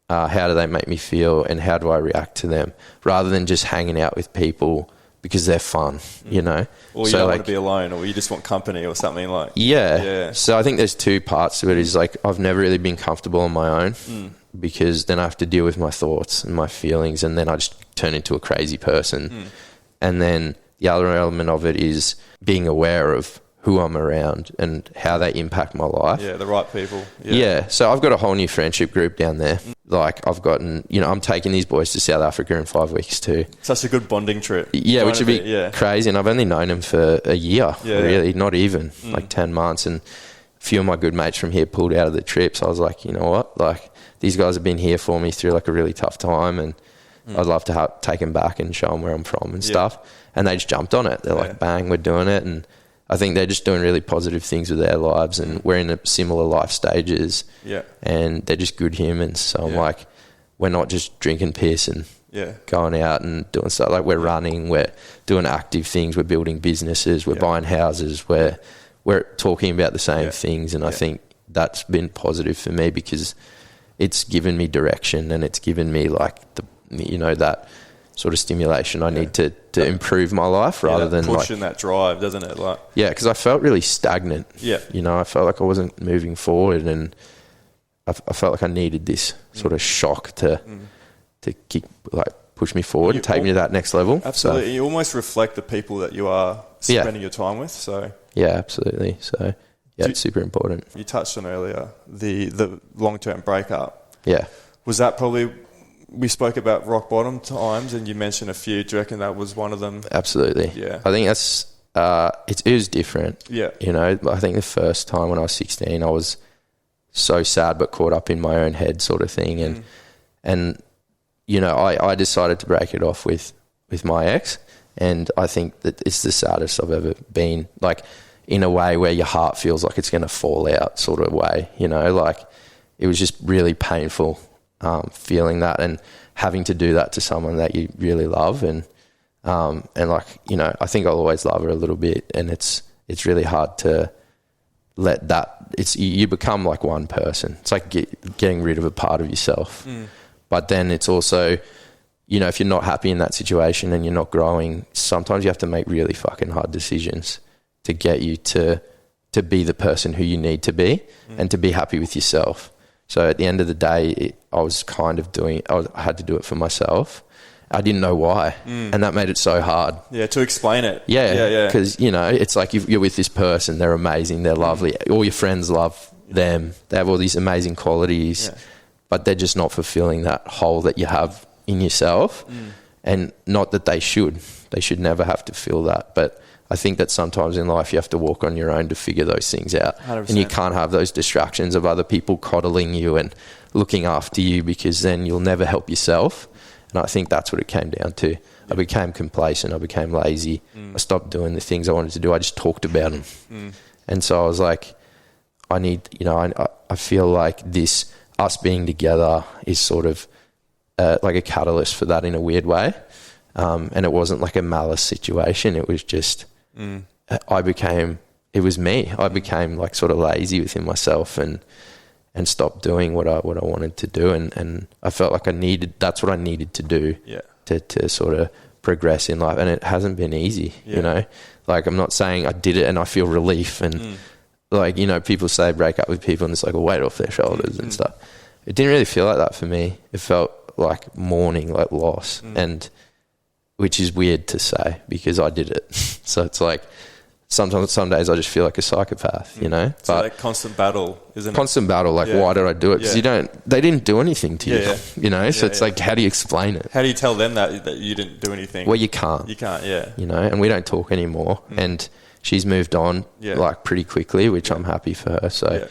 How do they make me feel, and how do I react to them, rather than just hanging out with people because they're fun, you know? Or you don't want to be alone, or you just want company or something like... Yeah. So I think there's two parts to it. Is like I've never really been comfortable on my own because then I have to deal with my thoughts and my feelings, and then I just turn into a crazy person. And then the other element of it is being aware of who I'm around and how they impact my life. Yeah, the right people. Yeah. So I've got a whole new friendship group down there. Like I've gotten, I'm taking these boys to South Africa in 5 weeks too. Such a good bonding trip. Yeah, which would be crazy. And I've only known them for a year, really, not even, like 10 months. And a few of my good mates from here pulled out of the trip. So I was like, you know what? Like these guys have been here for me through like a really tough time, and I'd love to take them back and show them where I'm from and stuff. And they just jumped on it. They're like, bang, we're doing it. And I think they're just doing really positive things with their lives, and we're in a similar life stages. Yeah. And they're just good humans. So I'm like, we're not just drinking piss and going out and doing stuff. Like we're running, we're doing active things, we're building businesses, we're buying houses, we're talking about the same things. And I think that's been positive for me because it's given me direction, and it's given me like that sort of stimulation I need to improve my life rather than pushing that drive, doesn't it? Like because I felt really stagnant. Yeah, I felt like I wasn't moving forward, and I felt like I needed this sort of shock to kick, like push me forward and take me to that next level. Absolutely, so, you almost reflect the people that you are spending your time with. So absolutely. So it's super important. You touched on earlier the long-term breakup. Yeah, was that probably? We spoke about rock bottom times, and you mentioned a few. Do you reckon that was one of them? Absolutely. Yeah. I think that's it is different. Yeah. I think the first time when I was 16, I was so sad but caught up in my own head sort of thing, and I decided to break it off with my ex, and I think that it's the saddest I've ever been. Like in a way where your heart feels like it's going to fall out, sort of way. Like it was just really painful. Feeling that and having to do that to someone that you really love, and I think I'll always love her a little bit, and it's really hard to let that. You become like one person. It's like getting rid of a part of yourself, but then it's also, if you're not happy in that situation and you're not growing, sometimes you have to make really fucking hard decisions to get you to be the person who you need to be and to be happy with yourself. So at the end of the day, I was kind of I had to do it for myself. I didn't know why. And that made it so hard. Yeah, to explain it. Yeah. Because, it's like you're with this person, they're amazing, they're lovely. All your friends love them. They have all these amazing qualities, but they're just not fulfilling that hole that you have in yourself. And not that they should. They should never have to feel that. But I think that sometimes in life you have to walk on your own to figure those things out. 100%. And you can't have those distractions of other people coddling you and looking after you, because then you'll never help yourself. And I think that's what it came down to. I became complacent. I became lazy. I stopped doing the things I wanted to do. I just talked about them. And so I was like, I feel like us being together is sort of like a catalyst for that in a weird way. And it wasn't like a malice situation. It was just... it was me. I became like sort of lazy within myself and stopped doing what I wanted to do. And I felt like that's what I needed to do to sort of progress in life. And it hasn't been easy, like I'm not saying I did it and I feel relief and people say break up with people and it's like a weight off their shoulders and stuff. It didn't really feel like that for me. It felt like mourning, like loss, and which is weird to say because I did it. So it's like some days I just feel like a psychopath, So but that constant battle, isn't it? Constant battle, like why did I do it? Because they didn't do anything to you, so it's like, how do you explain it? How do you tell them that you didn't do anything? Well, you can't, and we don't talk anymore. And she's moved on like pretty quickly, which I'm happy for her. So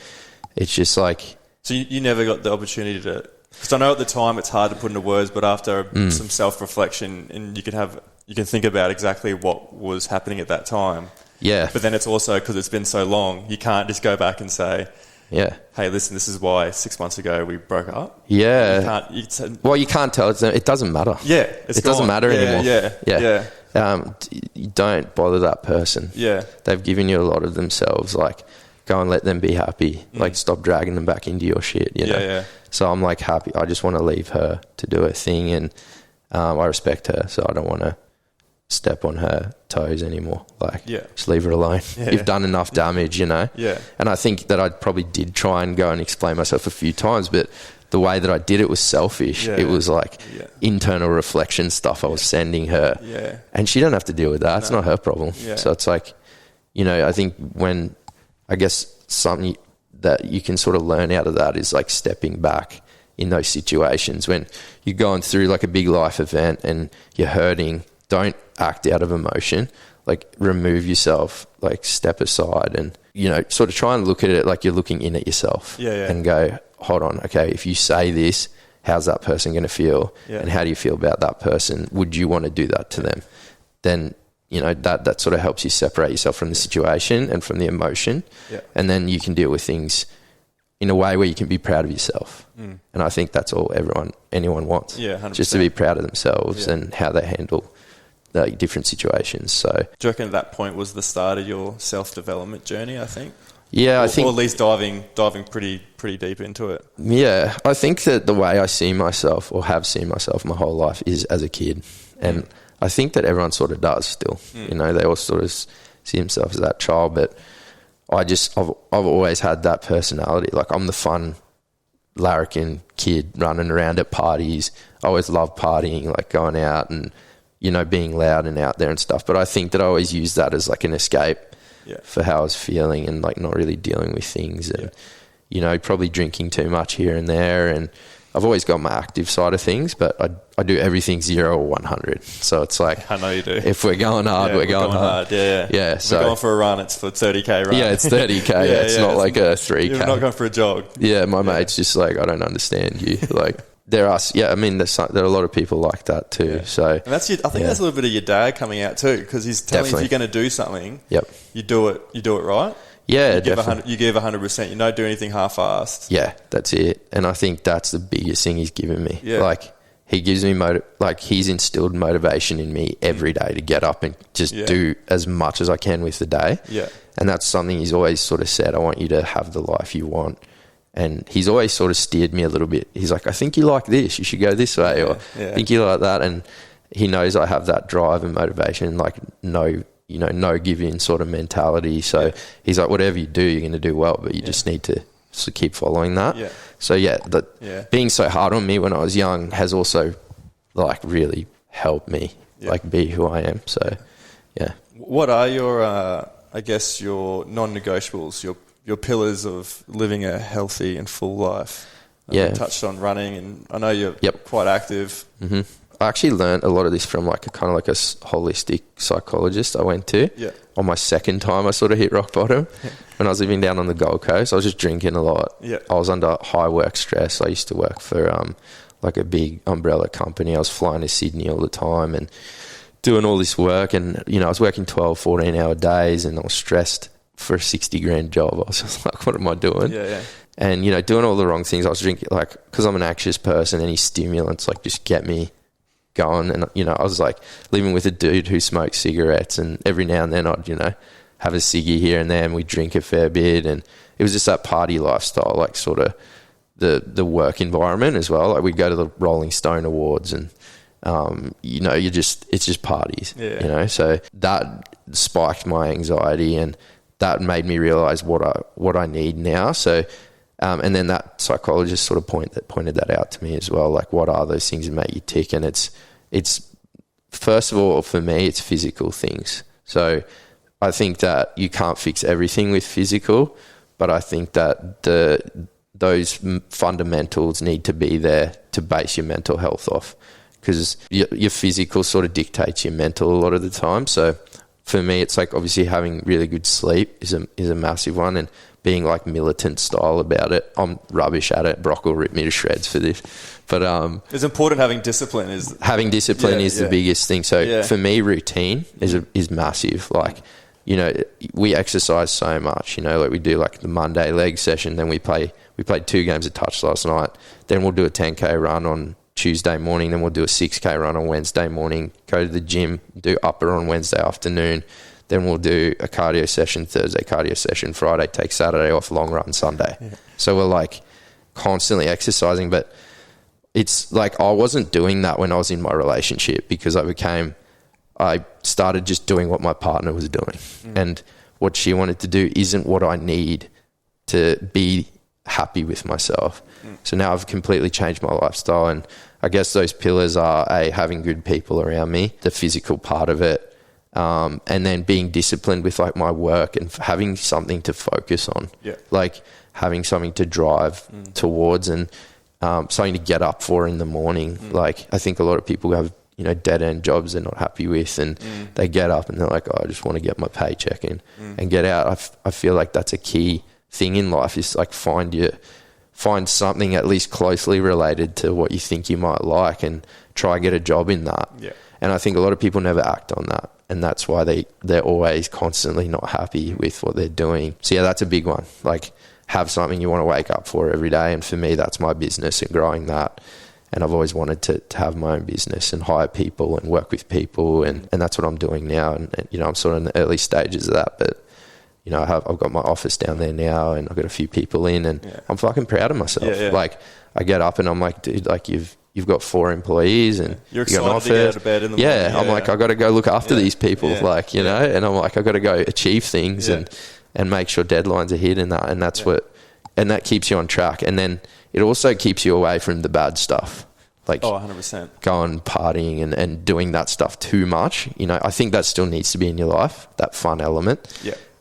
it's just like... So you never got the opportunity to... Because I know at the time it's hard to put into words, but after some self-reflection, and you can think about exactly what was happening at that time. Yeah. But then it's also, because it's been so long, you can't just go back and say, hey, listen, this is why 6 months ago we broke up. Yeah. You can't tell. It doesn't matter. Yeah. It doesn't matter anymore. Yeah. You don't bother that person. Yeah. They've given you a lot of themselves. Like, go and let them be happy. Like, stop dragging them back into your shit, you know? Yeah. So I'm like happy. I just want to leave her to do her thing, and I respect her, so I don't want to step on her toes anymore. Like, just leave her alone. You've done enough damage, Yeah. And I think that I probably did try and go and explain myself a few times, but the way that I did it was selfish. It was like internal reflection stuff I was sending her. And she don't have to deal with that. It's not her problem. So it's like, I think something that you can sort of learn out of that is like stepping back in those situations when you're going through like a big life event and you're hurting. Don't act out of emotion. Like remove yourself, like step aside and, sort of try and look at it like you're looking in at yourself and go, hold on, okay, if you say this, how's that person going to feel? Yeah. And how do you feel about that person? Would you want to do that to them? Then, that sort of helps you separate yourself from the situation and from the emotion. Yeah. And then you can deal with things in a way where you can be proud of yourself. Mm. And I think that's all anyone wants. Yeah, 100%. Just to be proud of themselves and how they handle like different situations. So do you reckon at that point was the start of your self-development journey, I think? Yeah, I think... Or at least diving pretty deep into it. Yeah, I think that the way I see myself or have seen myself my whole life is as a kid. And I think that everyone sort of does still. Mm. They all sort of see themselves as that child. But I've always had that personality. Like I'm the fun larrikin kid running around at parties. I always loved partying, like going out and, being loud and out there and stuff. But I think that I always used that as like an escape for how I was feeling and like not really dealing with things and, probably drinking too much here and there. And I've always got my active side of things, but I do everything 0 or 100. So it's like, I know you do. If we're going hard, we're going hard. Yeah. So we're going for a run. It's for 30k run. Yeah, it's 30k. It's not like a 3k. You're not going for a jog. Yeah, my mate's just like, I don't understand you. Like there are a lot of people like that too. Yeah. So and that's I think that's a little bit of your dad coming out too, because he's telling you if you're going to do something, you do it right. Yeah, you give 100%. You don't do anything half-assed. Yeah, that's it. And I think that's the biggest thing he's given me. Yeah. Like he gives me he's instilled motivation in me every day to get up and just do as much as I can with the day. Yeah. And that's something he's always sort of said, I want you to have the life you want. And he's always sort of steered me a little bit. He's like, I think you like this. You should go this way. Or I think you like that. And he knows I have that drive and motivation, like no give in sort of mentality. So he's like, whatever you do, you're going to do well, but you just need to keep following that. Yeah. So being so hard on me when I was young has also like really helped me like be who I am. So yeah. What are your, your non-negotiables, your pillars of living a healthy and full life? You touched on running, and I know you're quite active. Mm-hmm. I actually learned a lot of this from like a holistic psychologist I went to. Yeah. On my second time I sort of hit rock bottom when I was living down on the Gold Coast. I was just drinking a lot. Yeah. I was under high work stress. I used to work for like a big umbrella company. I was flying to Sydney all the time and doing all this work, and I was working 12, 14-hour days, and I was stressed for a 60,000 job. I was just like, what am I doing? Yeah. And doing all the wrong things. I was drinking, like, because I'm an anxious person, any stimulants like just get me going. And I was like living with a dude who smoked cigarettes, and every now and then I'd have a ciggy here and there, and we'd drink a fair bit, and it was just that party lifestyle, like sort of the work environment as well. Like we'd go to the Rolling Stone Awards, and it's just parties. So that spiked my anxiety, and that made me realize what I need now. So and then that psychologist sort of pointed that out to me as well. Like, what are those things that make you tick? And it's first of all, for me, it's physical things. So I think that you can't fix everything with physical, but I think that those fundamentals need to be there to base your mental health off, because your physical sort of dictates your mental a lot of the time. So for me, it's like obviously having really good sleep is a massive one, and being like militant style about it. I'm rubbish at it. Brock will rip me to shreds for this. But it's important having discipline. Is the biggest thing. So for me, routine is massive. Like, we exercise so much. Like we do like the Monday leg session, then we played 2 games of touch last night. Then we'll do a 10k run on Tuesday morning. Then we'll do a 6k run on Wednesday morning. Go to the gym, do upper on Wednesday afternoon. Then we'll do a cardio session Thursday, cardio session Friday, take Saturday off, long run Sunday. Yeah. So we're like constantly exercising, but it's like I wasn't doing that when I was in my relationship, because I started just doing what my partner was doing. And what she wanted to do isn't what I need to be happy with myself. So now I've completely changed my lifestyle, and I guess those pillars are having good people around me, the physical part of it, and then being disciplined with like my work and having something to focus on, like having something to drive towards and something to get up for in the morning. Like I think a lot of people have, you know, dead end jobs they're not happy with, and they get up and they're like, oh, I just want to get my paycheck and get out. I feel like that's a key thing in life, is like find something at least closely related to what you think you might like and try get a job in that. And I think a lot of people never act on that, and that's why they're always constantly not happy with what they're doing. So yeah, that's a big one. Like have something you want to wake up for every day, and for me that's my business and growing that. And I've always wanted to have my own business and hire people and work with people, and that's what I'm doing now. And you know, I'm sort of in the early stages of that, but you know, I've got my office down there now, and I've got a few people in, and I'm fucking proud of myself. Like I get up and I'm like, dude, like you've got 4 employees and you're excited to get out of bed in the morning. I'm like, I got to go look after these people, like, you know, and I'm like, I got to go achieve things and make sure deadlines are hit and that, and that's and that keeps you on track. And then it also keeps you away from the bad stuff. Like 100%. Going partying and doing that stuff too much. You know, I think that still needs to be in your life, that fun element.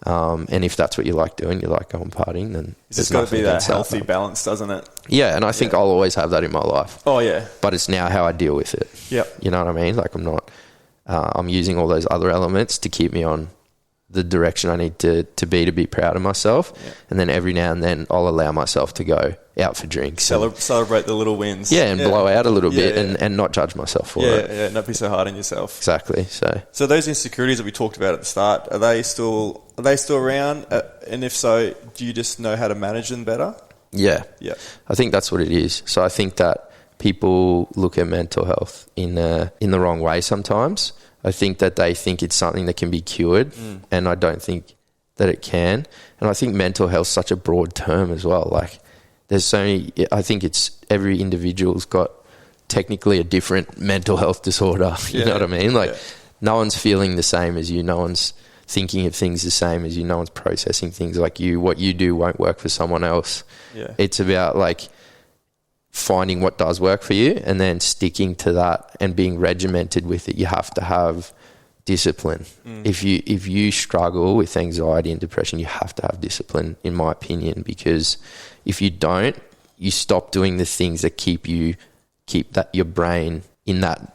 And if that's what you like doing, you like going partying, then it's just got to be that healthy balance, doesn't it? Yeah, and I think I'll always have that in my life. Oh, yeah. But it's now how I deal with it. You know what I mean? Like I'm not, I'm using all those other elements to keep me on the direction I need to be proud of myself. And then every now and then I'll allow myself to go out for drinks. Celebrate the little wins. And blow out a little bit and not judge myself for it. Yeah, not be so hard on yourself. Exactly. So those insecurities that we talked about at the start, are they still around? And if so, do you just know how to manage them better? Yeah. I think that's what it is. So I think that people look at mental health in the wrong way sometimes. I think that they think it's something that can be cured, and I don't think that it can. And I think mental health is such a broad term as well. Like there's so many, I think it's every individual's got technically a different mental health disorder. You know what I mean? Like no one's feeling the same as you. No one's thinking of things the same as you. No one's processing things like you. What you do won't work for someone else. It's about like finding what does work for you and then sticking to that and being regimented with it. You have to have discipline. If you struggle with anxiety and depression, you have to have discipline, in my opinion, because if you don't, you stop doing the things that keep that your brain in that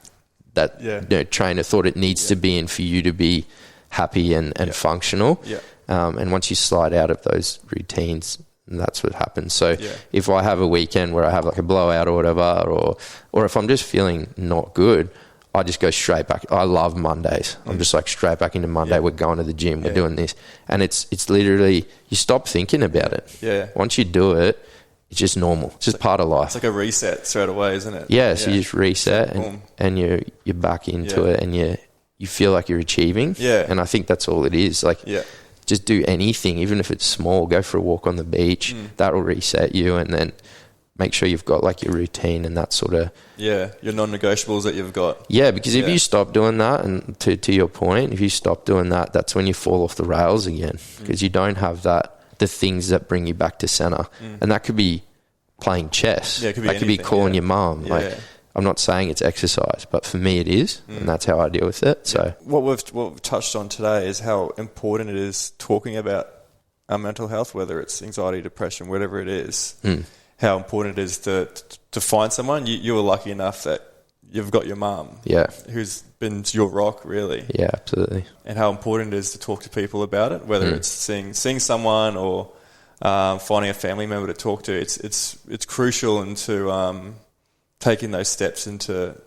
you know, train of thought it needs to be in for you to be happy and functional. And once you slide out of those routines, and that's what happens. So if I have a weekend where I have like a blowout or whatever, or if I'm just feeling not good, I just go straight back. I love Mondays. I'm just like straight back into Monday. We're going to the gym. We're doing this. And it's literally, you stop thinking about it. Once you do it, it's just normal. It's just part of life. It's like a reset straight away, isn't it? So you just reset and you're back into it, and you feel like you're achieving. And I think that's all it is. Like, just do anything, even if it's small. Go for a walk on the beach. That'll reset you, and then make sure you've got like your routine and that sort of... your non-negotiables that you've got. Because if you stop doing that, and to your point, if you stop doing that, that's when you fall off the rails again, because you don't have the things that bring you back to center. And that could be playing chess. It could be calling your mum. Like, I'm not saying it's exercise, but for me it is, and that's how I deal with it. So what we've touched on today is how important it is talking about our mental health, whether it's anxiety, depression, whatever it is. How important it is to find someone. You were lucky enough that you've got your mum, who's been your rock, really. Absolutely. And how important it is to talk to people about it, whether it's seeing someone or finding a family member to talk to. It's crucial into taking those steps into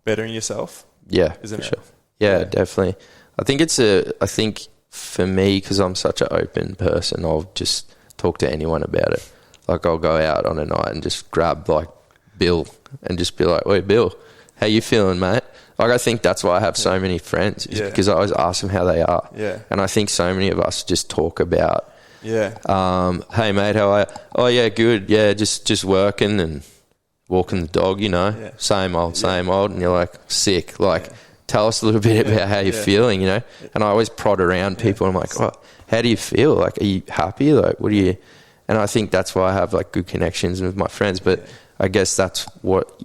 bettering yourself. Isn't it? Sure. Definitely. I think for me, because I'm such an open person, I'll just talk to anyone about it. Like I'll go out on a night and just grab like Bill and just be like, "Wait, Bill, how you feeling, mate?" Like I think that's why I have so many friends, is because I always ask them how they are. And I think so many of us just talk about, hey mate, how are you? Oh yeah, good. Yeah, just working and walking the dog, you know. Same old. And you're like, sick. Like, tell us a little bit about how you're feeling, you know. And I always prod around people. And I'm like, oh, how do you feel? Like, are you happy? Like, what do you... And I think that's why I have like good connections with my friends. But I guess that's what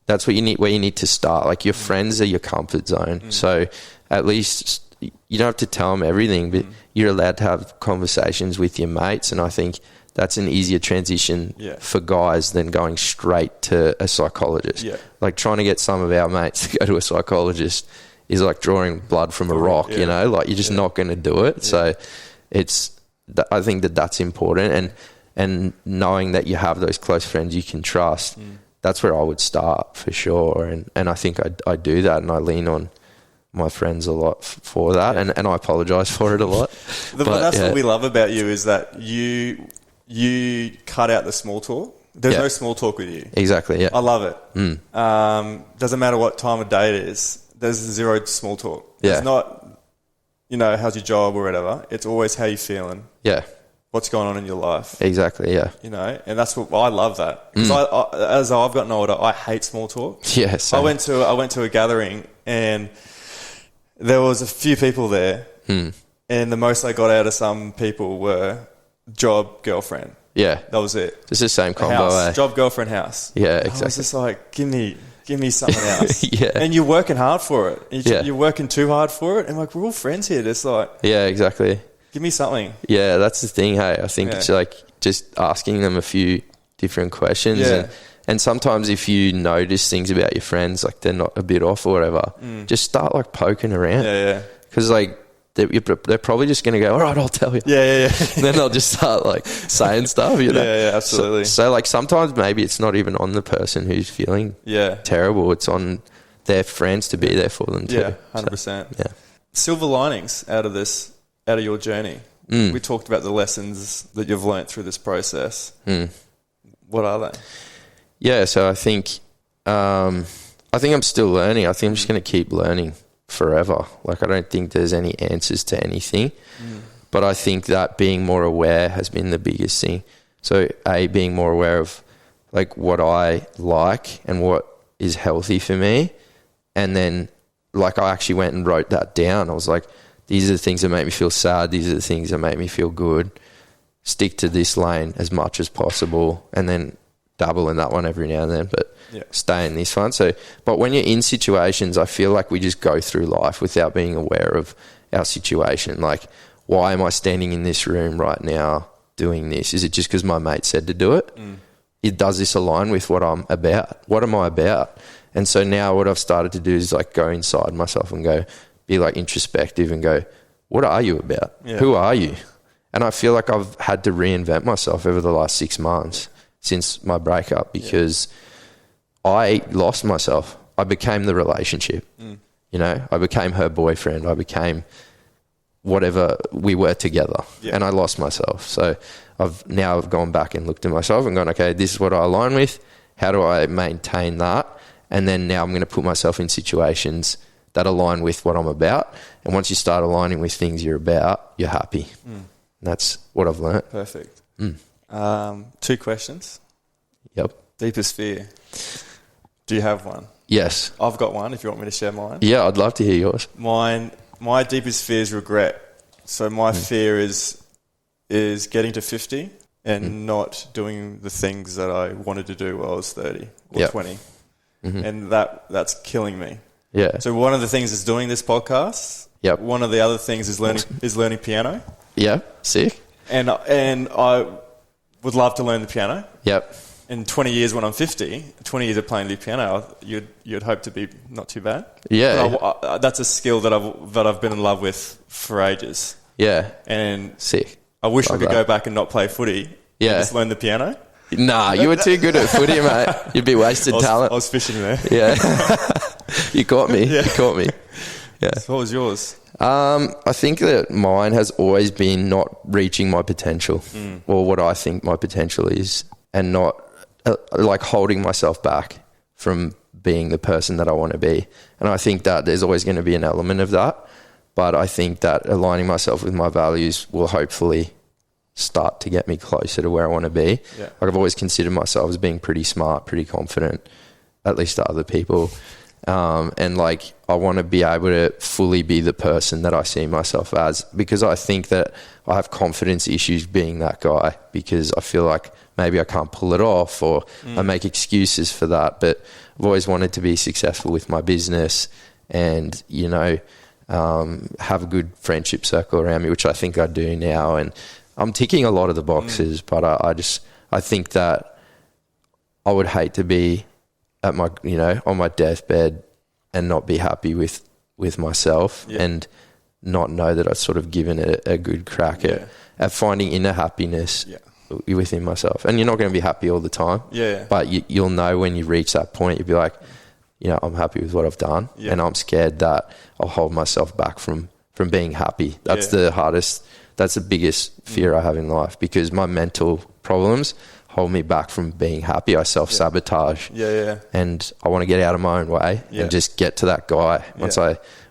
you need, where you need to start. Like your friends are your comfort zone. So at least you don't have to tell them everything, but you're allowed to have conversations with your mates. And I think that's an easier transition for guys than going straight to a psychologist. Yeah. Like trying to get some of our mates to go to a psychologist is like drawing blood from a rock, you know, like you're just not going to do it. Yeah. So I think that's important. And knowing that you have those close friends you can trust, that's where I would start for sure. And I think I do that, and I lean on my friends a lot for that, and I apologise for it a lot. But that's what we love about you, is that you cut out the small talk. There's no small talk with you. Exactly, yeah. I love it. Doesn't matter what time of day it is. There's zero small talk. It's not, you know, how's your job or whatever. It's always how you feeling. Yeah. What's going on in your life. Exactly, yeah. You know, and that's what I love that. Because as I've gotten older, I hate small talk. Yeah, same. I went to a gathering, and there was a few people there, and the most I got out of some people were job, girlfriend. Yeah. That was it. It's the same combo, house, job, girlfriend, house. Yeah, exactly. I was just like, give me something else. And you're working hard for it. You're working too hard for it. And like, we're all friends here. It's like... Yeah, exactly. Give me something. Yeah, that's the thing, hey. I think it's like just asking them a few different questions. Yeah. And sometimes if you notice things about your friends, like they're not a bit off or whatever, just start like poking around. Yeah, yeah. Because like they're probably just going to go, all right, I'll tell you. Yeah. And then they'll just start like saying stuff, you know? Yeah, absolutely. So like sometimes maybe it's not even on the person who's feeling terrible. It's on their friends to be there for them too. Yeah, 100%. So, yeah. Silver linings out of your journey. We talked about the lessons that you've learnt through this process. What are they? Yeah, so I think I'm still learning. I think I'm just going to keep learning forever. Like I don't think there's any answers to anything, but I think that being more aware has been the biggest thing. So being more aware of like what I like and what is healthy for me, and then like I actually went and wrote that down. I was like, these are the things that make me feel sad. These are the things that make me feel good. Stick to this lane as much as possible, and then dabble in that one every now and then, but stay in this one. So, but when you're in situations, I feel like we just go through life without being aware of our situation. Like, why am I standing in this room right now doing this? Is it just because my mate said to do it? Does this align with what I'm about? What am I about? And so now what I've started to do is like go inside myself and go be like introspective and go, what are you about? Yeah. Who are you? And I feel like I've had to reinvent myself over the last 6 months since my breakup, because I lost myself. I became the relationship. You know, I became her boyfriend. I became whatever we were together, and I lost myself. So I've gone back and looked at myself and gone, okay, this is what I align with. How do I maintain that? And then now I'm going to put myself in situations that align with what I'm about. And once you start aligning with things you're about, you're happy. And that's what I've learnt. Perfect. 2 questions. Yep. Deepest fear. Do you have one? Yes. I've got one, if you want me to share mine. Yeah, I'd love to hear yours. My deepest fear is regret. So my fear is getting to 50 and not doing the things that I wanted to do while I was 30 or 20. And that's killing me. Yeah. So one of the things is doing this podcast. Yep. One of the other things is learning piano. Yeah. Sick. And I would love to learn the piano. Yep. In 20 years when I'm 50, 20 years of playing the piano, you'd hope to be not too bad. Yeah. But that's a skill that I've been in love with for ages. Yeah. And sick. I wish I could go back and not play footy. Yeah. And just learn the piano. Nah, you were too good at footy, mate. You'd be wasted talent. I was fishing there. Yeah. You caught me. Yeah. You caught me. Yeah. So what was yours? I think that mine has always been not reaching my potential or what I think my potential is, and not like holding myself back from being the person that I want to be. And I think that there's always going to be an element of that. But I think that aligning myself with my values will hopefully start to get me closer to where I want to be. Yeah. Like I've always considered myself as being pretty smart, pretty confident, at least to other people. And like I want to be able to fully be the person that I see myself as, because I think that I have confidence issues being that guy, because I feel like maybe I can't pull it off, or I make excuses for that. But I've always wanted to be successful with my business, and you know, have a good friendship circle around me, which I think I do now. And I'm ticking a lot of the boxes, but I think that I would hate to be at my, on my deathbed and not be happy with myself and not know that I've sort of given it a good crack at finding inner happiness within myself. And you're not going to be happy all the time. But you'll know when you reach that point, you'll be like, I'm happy with what I've done, and I'm scared that I'll hold myself back from being happy. That's the hardest, that's the biggest fear I have in life, because my mental problems hold me back from being happy. I self-sabotage. And I want to get out of my own way and just get to that guy.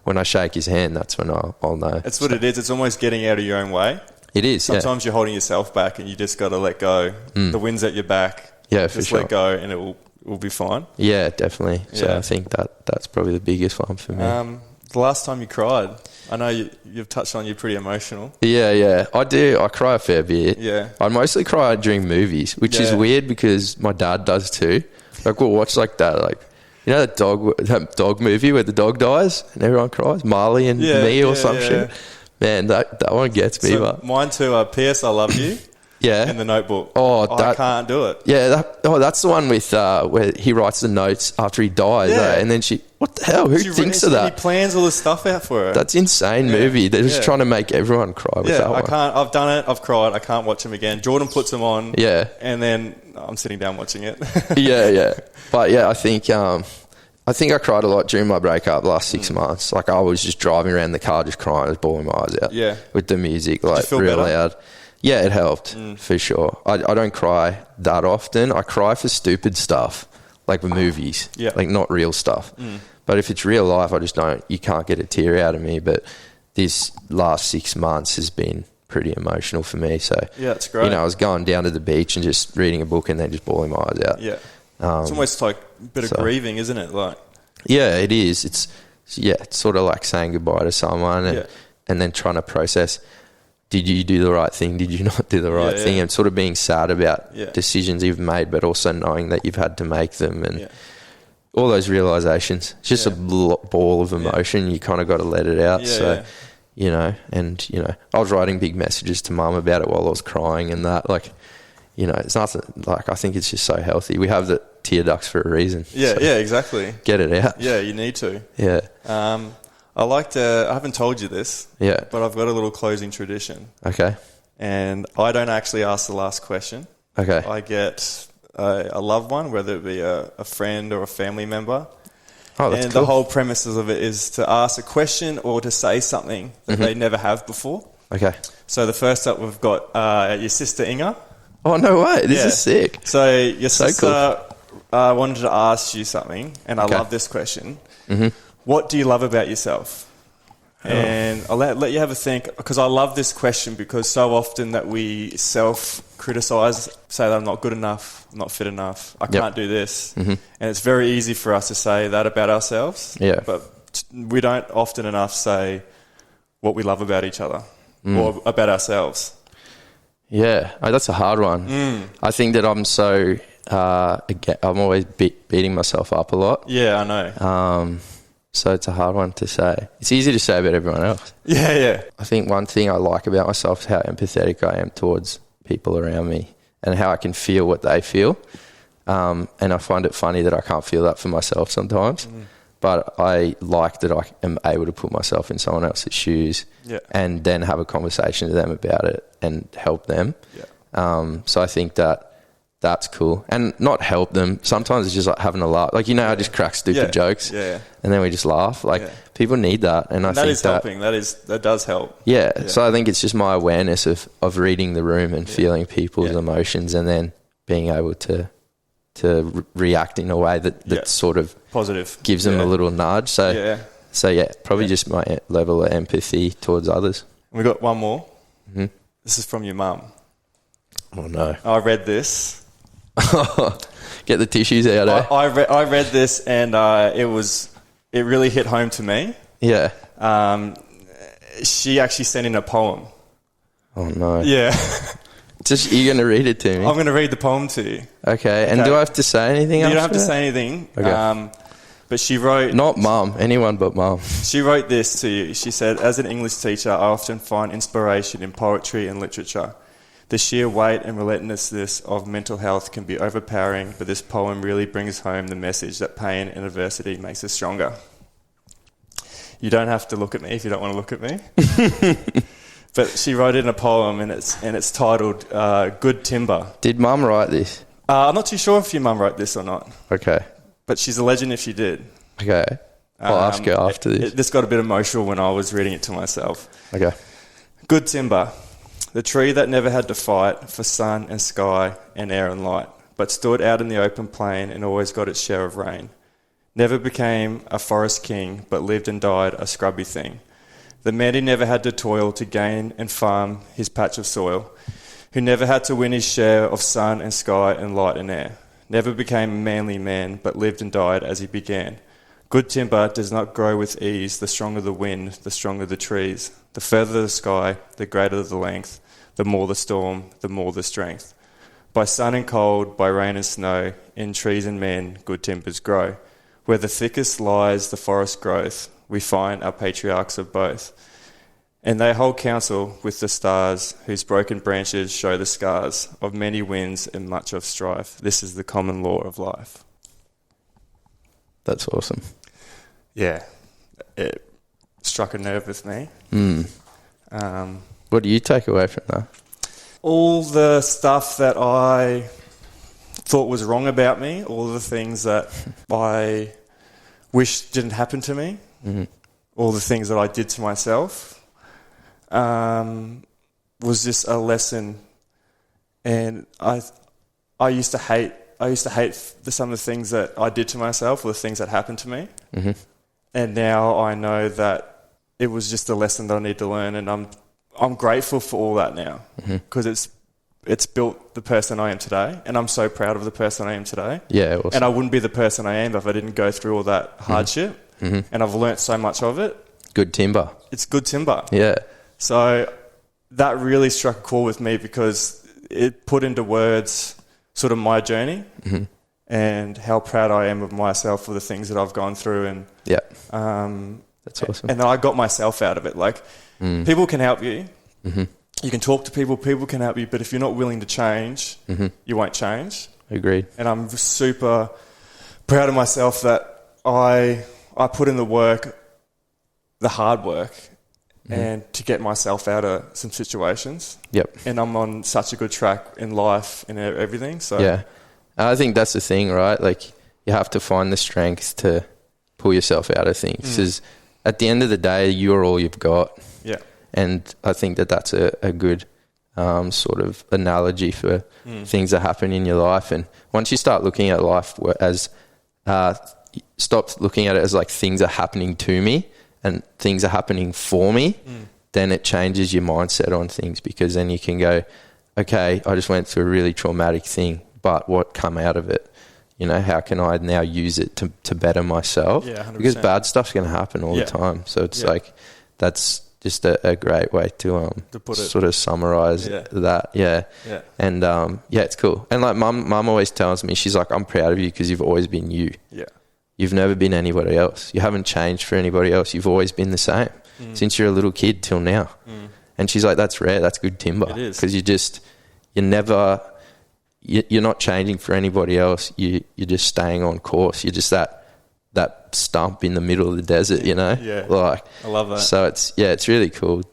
When I shake his hand, that's when I'll know. That's what it is. It's almost getting out of your own way. It is. Sometimes you're holding yourself back, and you just got to let go. The wind's at your back. Just let go, and it will be fine. Yeah, definitely. So I think that's probably the biggest one for me. The last time you cried, I know you've touched on you're pretty emotional. Yeah, I do. I cry a fair bit. Yeah. I mostly cry during movies, which is weird because my dad does too. Like, we'll watch like that, like, that dog movie where the dog dies and everyone cries? Marley and me or some shit? Man, that one gets me. So mine too. P.S. I Love You. And The Notebook. I can't do it. Yeah, that's the one with where he writes the notes after he dies. And then what the hell? Who thinks of that? He plans all this stuff out for her. That's insane movie. They're just trying to make everyone cry with that one. I can't. I've done it. I've cried. I can't watch them again. Jordan puts them on. And then I'm sitting down watching it. But I cried a lot during my breakup last 6 months. Like, I was just driving around the car just crying, just bawling my eyes out. With the music, like, real loud. Yeah, it helped, for sure. I don't cry that often. I cry for stupid stuff, like the movies, like not real stuff. But if it's real life, I just don't, you can't get a tear out of me. But this last 6 months has been pretty emotional for me. So, it's great. I was going down to the beach and just reading a book and then just bawling my eyes out. It's almost like a bit of grieving, isn't it? Like, it is. It's sort of like saying goodbye to someone and then trying to process, did you do the right thing? Did you not do the right thing? And sort of being sad about decisions you've made, but also knowing that you've had to make them and all those realizations. It's just a ball of emotion. You kind of got to let it out. I was writing big messages to mum about it while I was crying and that, like, it's nothing, like, I think it's just so healthy. We have the tear ducts for a reason. Exactly. Get it out. Yeah, you need to. I haven't told you this, but I've got a little closing tradition. Okay. And I don't actually ask the last question. Okay. I get a loved one, whether it be a friend or a family member. Oh, that's and cool. The whole premise of it is to ask a question or to say something that they never have before. Okay. So the first up, we've got your sister Inga. Oh, no way. This is sick. So your sister wanted to ask you something, and I love this question. What do you love about yourself? And I'll let you have a think, because I love this question, because so often that we self-criticise, say that I'm not good enough, I'm not fit enough, I can't do this. And it's very easy for us to say that about ourselves. But we don't often enough say what we love about each other or about ourselves. Yeah, that's a hard one. I think that I'm so... I'm always beating myself up a lot. Yeah, I know. So it's a hard one to say. It's easy to say about everyone else. Yeah. I think one thing I like about myself is how empathetic I am towards people around me and how I can feel what they feel. And I find it funny that I can't feel that for myself sometimes. But I like that I am able to put myself in someone else's shoes and then have a conversation to them about it and help them. So I think that's cool. And not help them. Sometimes it's just like having a laugh. Like, I just crack stupid jokes. And then we just laugh. Like, people need that. And I think is helping. That does help. Yeah. So I think it's just my awareness of reading the room and feeling people's emotions and then being able to react in a way that sort of positive gives them a little nudge. So probably just my level of empathy towards others. We got one more. This is from your mum. Oh no! I read this. Get the tissues out. I read this and it really hit home to me. Yeah. She actually sent in a poem. Oh no! Yeah. You're going to read it to me? I'm going to read the poem to you. Okay. And do I have to say anything else? You don't have to say anything. Okay. But she wrote... Not mum, anyone but mum. She wrote this to you. She said, as an English teacher, I often find inspiration in poetry and literature. The sheer weight and relentlessness of mental health can be overpowering, but this poem really brings home the message that pain and adversity makes us stronger. You don't have to look at me if you don't want to look at me. But she wrote it in a poem, and it's titled Good Timber. Did mum write this? I'm not too sure if your mum wrote this or not. Okay. But she's a legend if she did. Okay. I'll ask her after this. This got a bit emotional when I was reading it to myself. Okay. Good timber, the tree that never had to fight for sun and sky and air and light, but stood out in the open plain and always got its share of rain. Never became a forest king, but lived and died a scrubby thing. The man who never had to toil to gain and farm his patch of soil, who never had to win his share of sun and sky and light and air. Never became a manly man, but lived and died as he began. Good timber does not grow with ease. The stronger the wind, the stronger the trees. The further the sky, the greater the length. The more the storm, the more the strength. By sun and cold, by rain and snow, in trees and men, good timbers grow. Where the thickest lies the forest growth, we find our patriarchs of both. And they hold counsel with the stars, whose broken branches show the scars of many winds and much of strife. This is the common law of life. That's awesome. Yeah, it struck a nerve with me. What do you take away from that? All the stuff that I thought was wrong about me, all the things that I wish didn't happen to me, all the things that I did to myself, was just a lesson. And I used to hate some of the things that I did to myself, or the things that happened to me. And now I know that it was just a lesson that I need to learn, and I'm grateful for all that now, because it's built the person I am today, and I'm so proud of the person I am today. Yeah, awesome. And I wouldn't be the person I am if I didn't go through all that hardship, and I've learnt so much of it. Good timber. It's good timber. Yeah. So that really struck a chord with me, because it put into words sort of my journey and how proud I am of myself for the things that I've gone through. And that's awesome. And then I got myself out of it. Like, people can help you. You can talk to people. People can help you. But if you're not willing to change, you won't change. Agreed. And I'm super proud of myself that I put in the work, the hard work, and to get myself out of some situations. Yep. And I'm on such a good track in life and everything. So yeah. I think that's the thing, right? Like, you have to find the strength to pull yourself out of things, because at the end of the day, you're all you've got. Yeah. And I think that that's a good sort of analogy for things that happen in your life. And once you start looking at life as stop looking at it as like things are happening to me and things are happening for me, then it changes your mindset on things, because then you can go, okay, I just went through a really traumatic thing, but what come out of it? You know, how can I now use it to better myself? Yeah, 100%. Because bad stuff's going to happen all the time. So it's like, that's just a great way to put it, sort of summarize that. Yeah. And it's cool. And like mum always tells me, she's like, I'm proud of you because you've always been you. Yeah. You've never been anybody else. You haven't changed for anybody else. You've always been the same since you're a little kid till now. And she's like, that's rare. That's good timber. It is. Because you're not changing for anybody else. You're just staying on course. You're just that stump in the middle of the desert, you know? Yeah. Like, I love that. So it's really cool.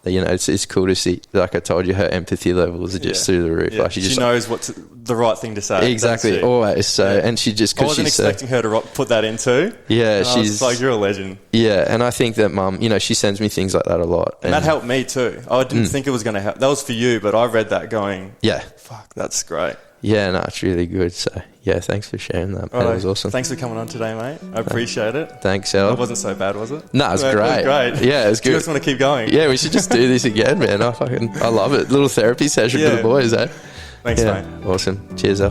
It's cool to see, like I told you, her empathy levels are just through the roof. Yeah. Like she knows what's the right thing to say. Exactly, always. So, and she just, I wasn't expecting her to put that in too. Yeah, she's like, you're a legend. Yeah, and I think that mum, she sends me things like that a lot. And that helped me too. I didn't think it was going to help. That was for you, but I read that going, fuck, that's great. Yeah, no, it's really good. So, yeah, thanks for sharing that. That was awesome. Thanks for coming on today, mate. I appreciate it. Thanks, El. It wasn't so bad, was it? No, it was great. It was great. Yeah, it was good. Do you just want to keep going? Yeah, we should just do this again, man. I love it. Little therapy session for the boys, eh? Thanks, mate. Awesome. Cheers, El.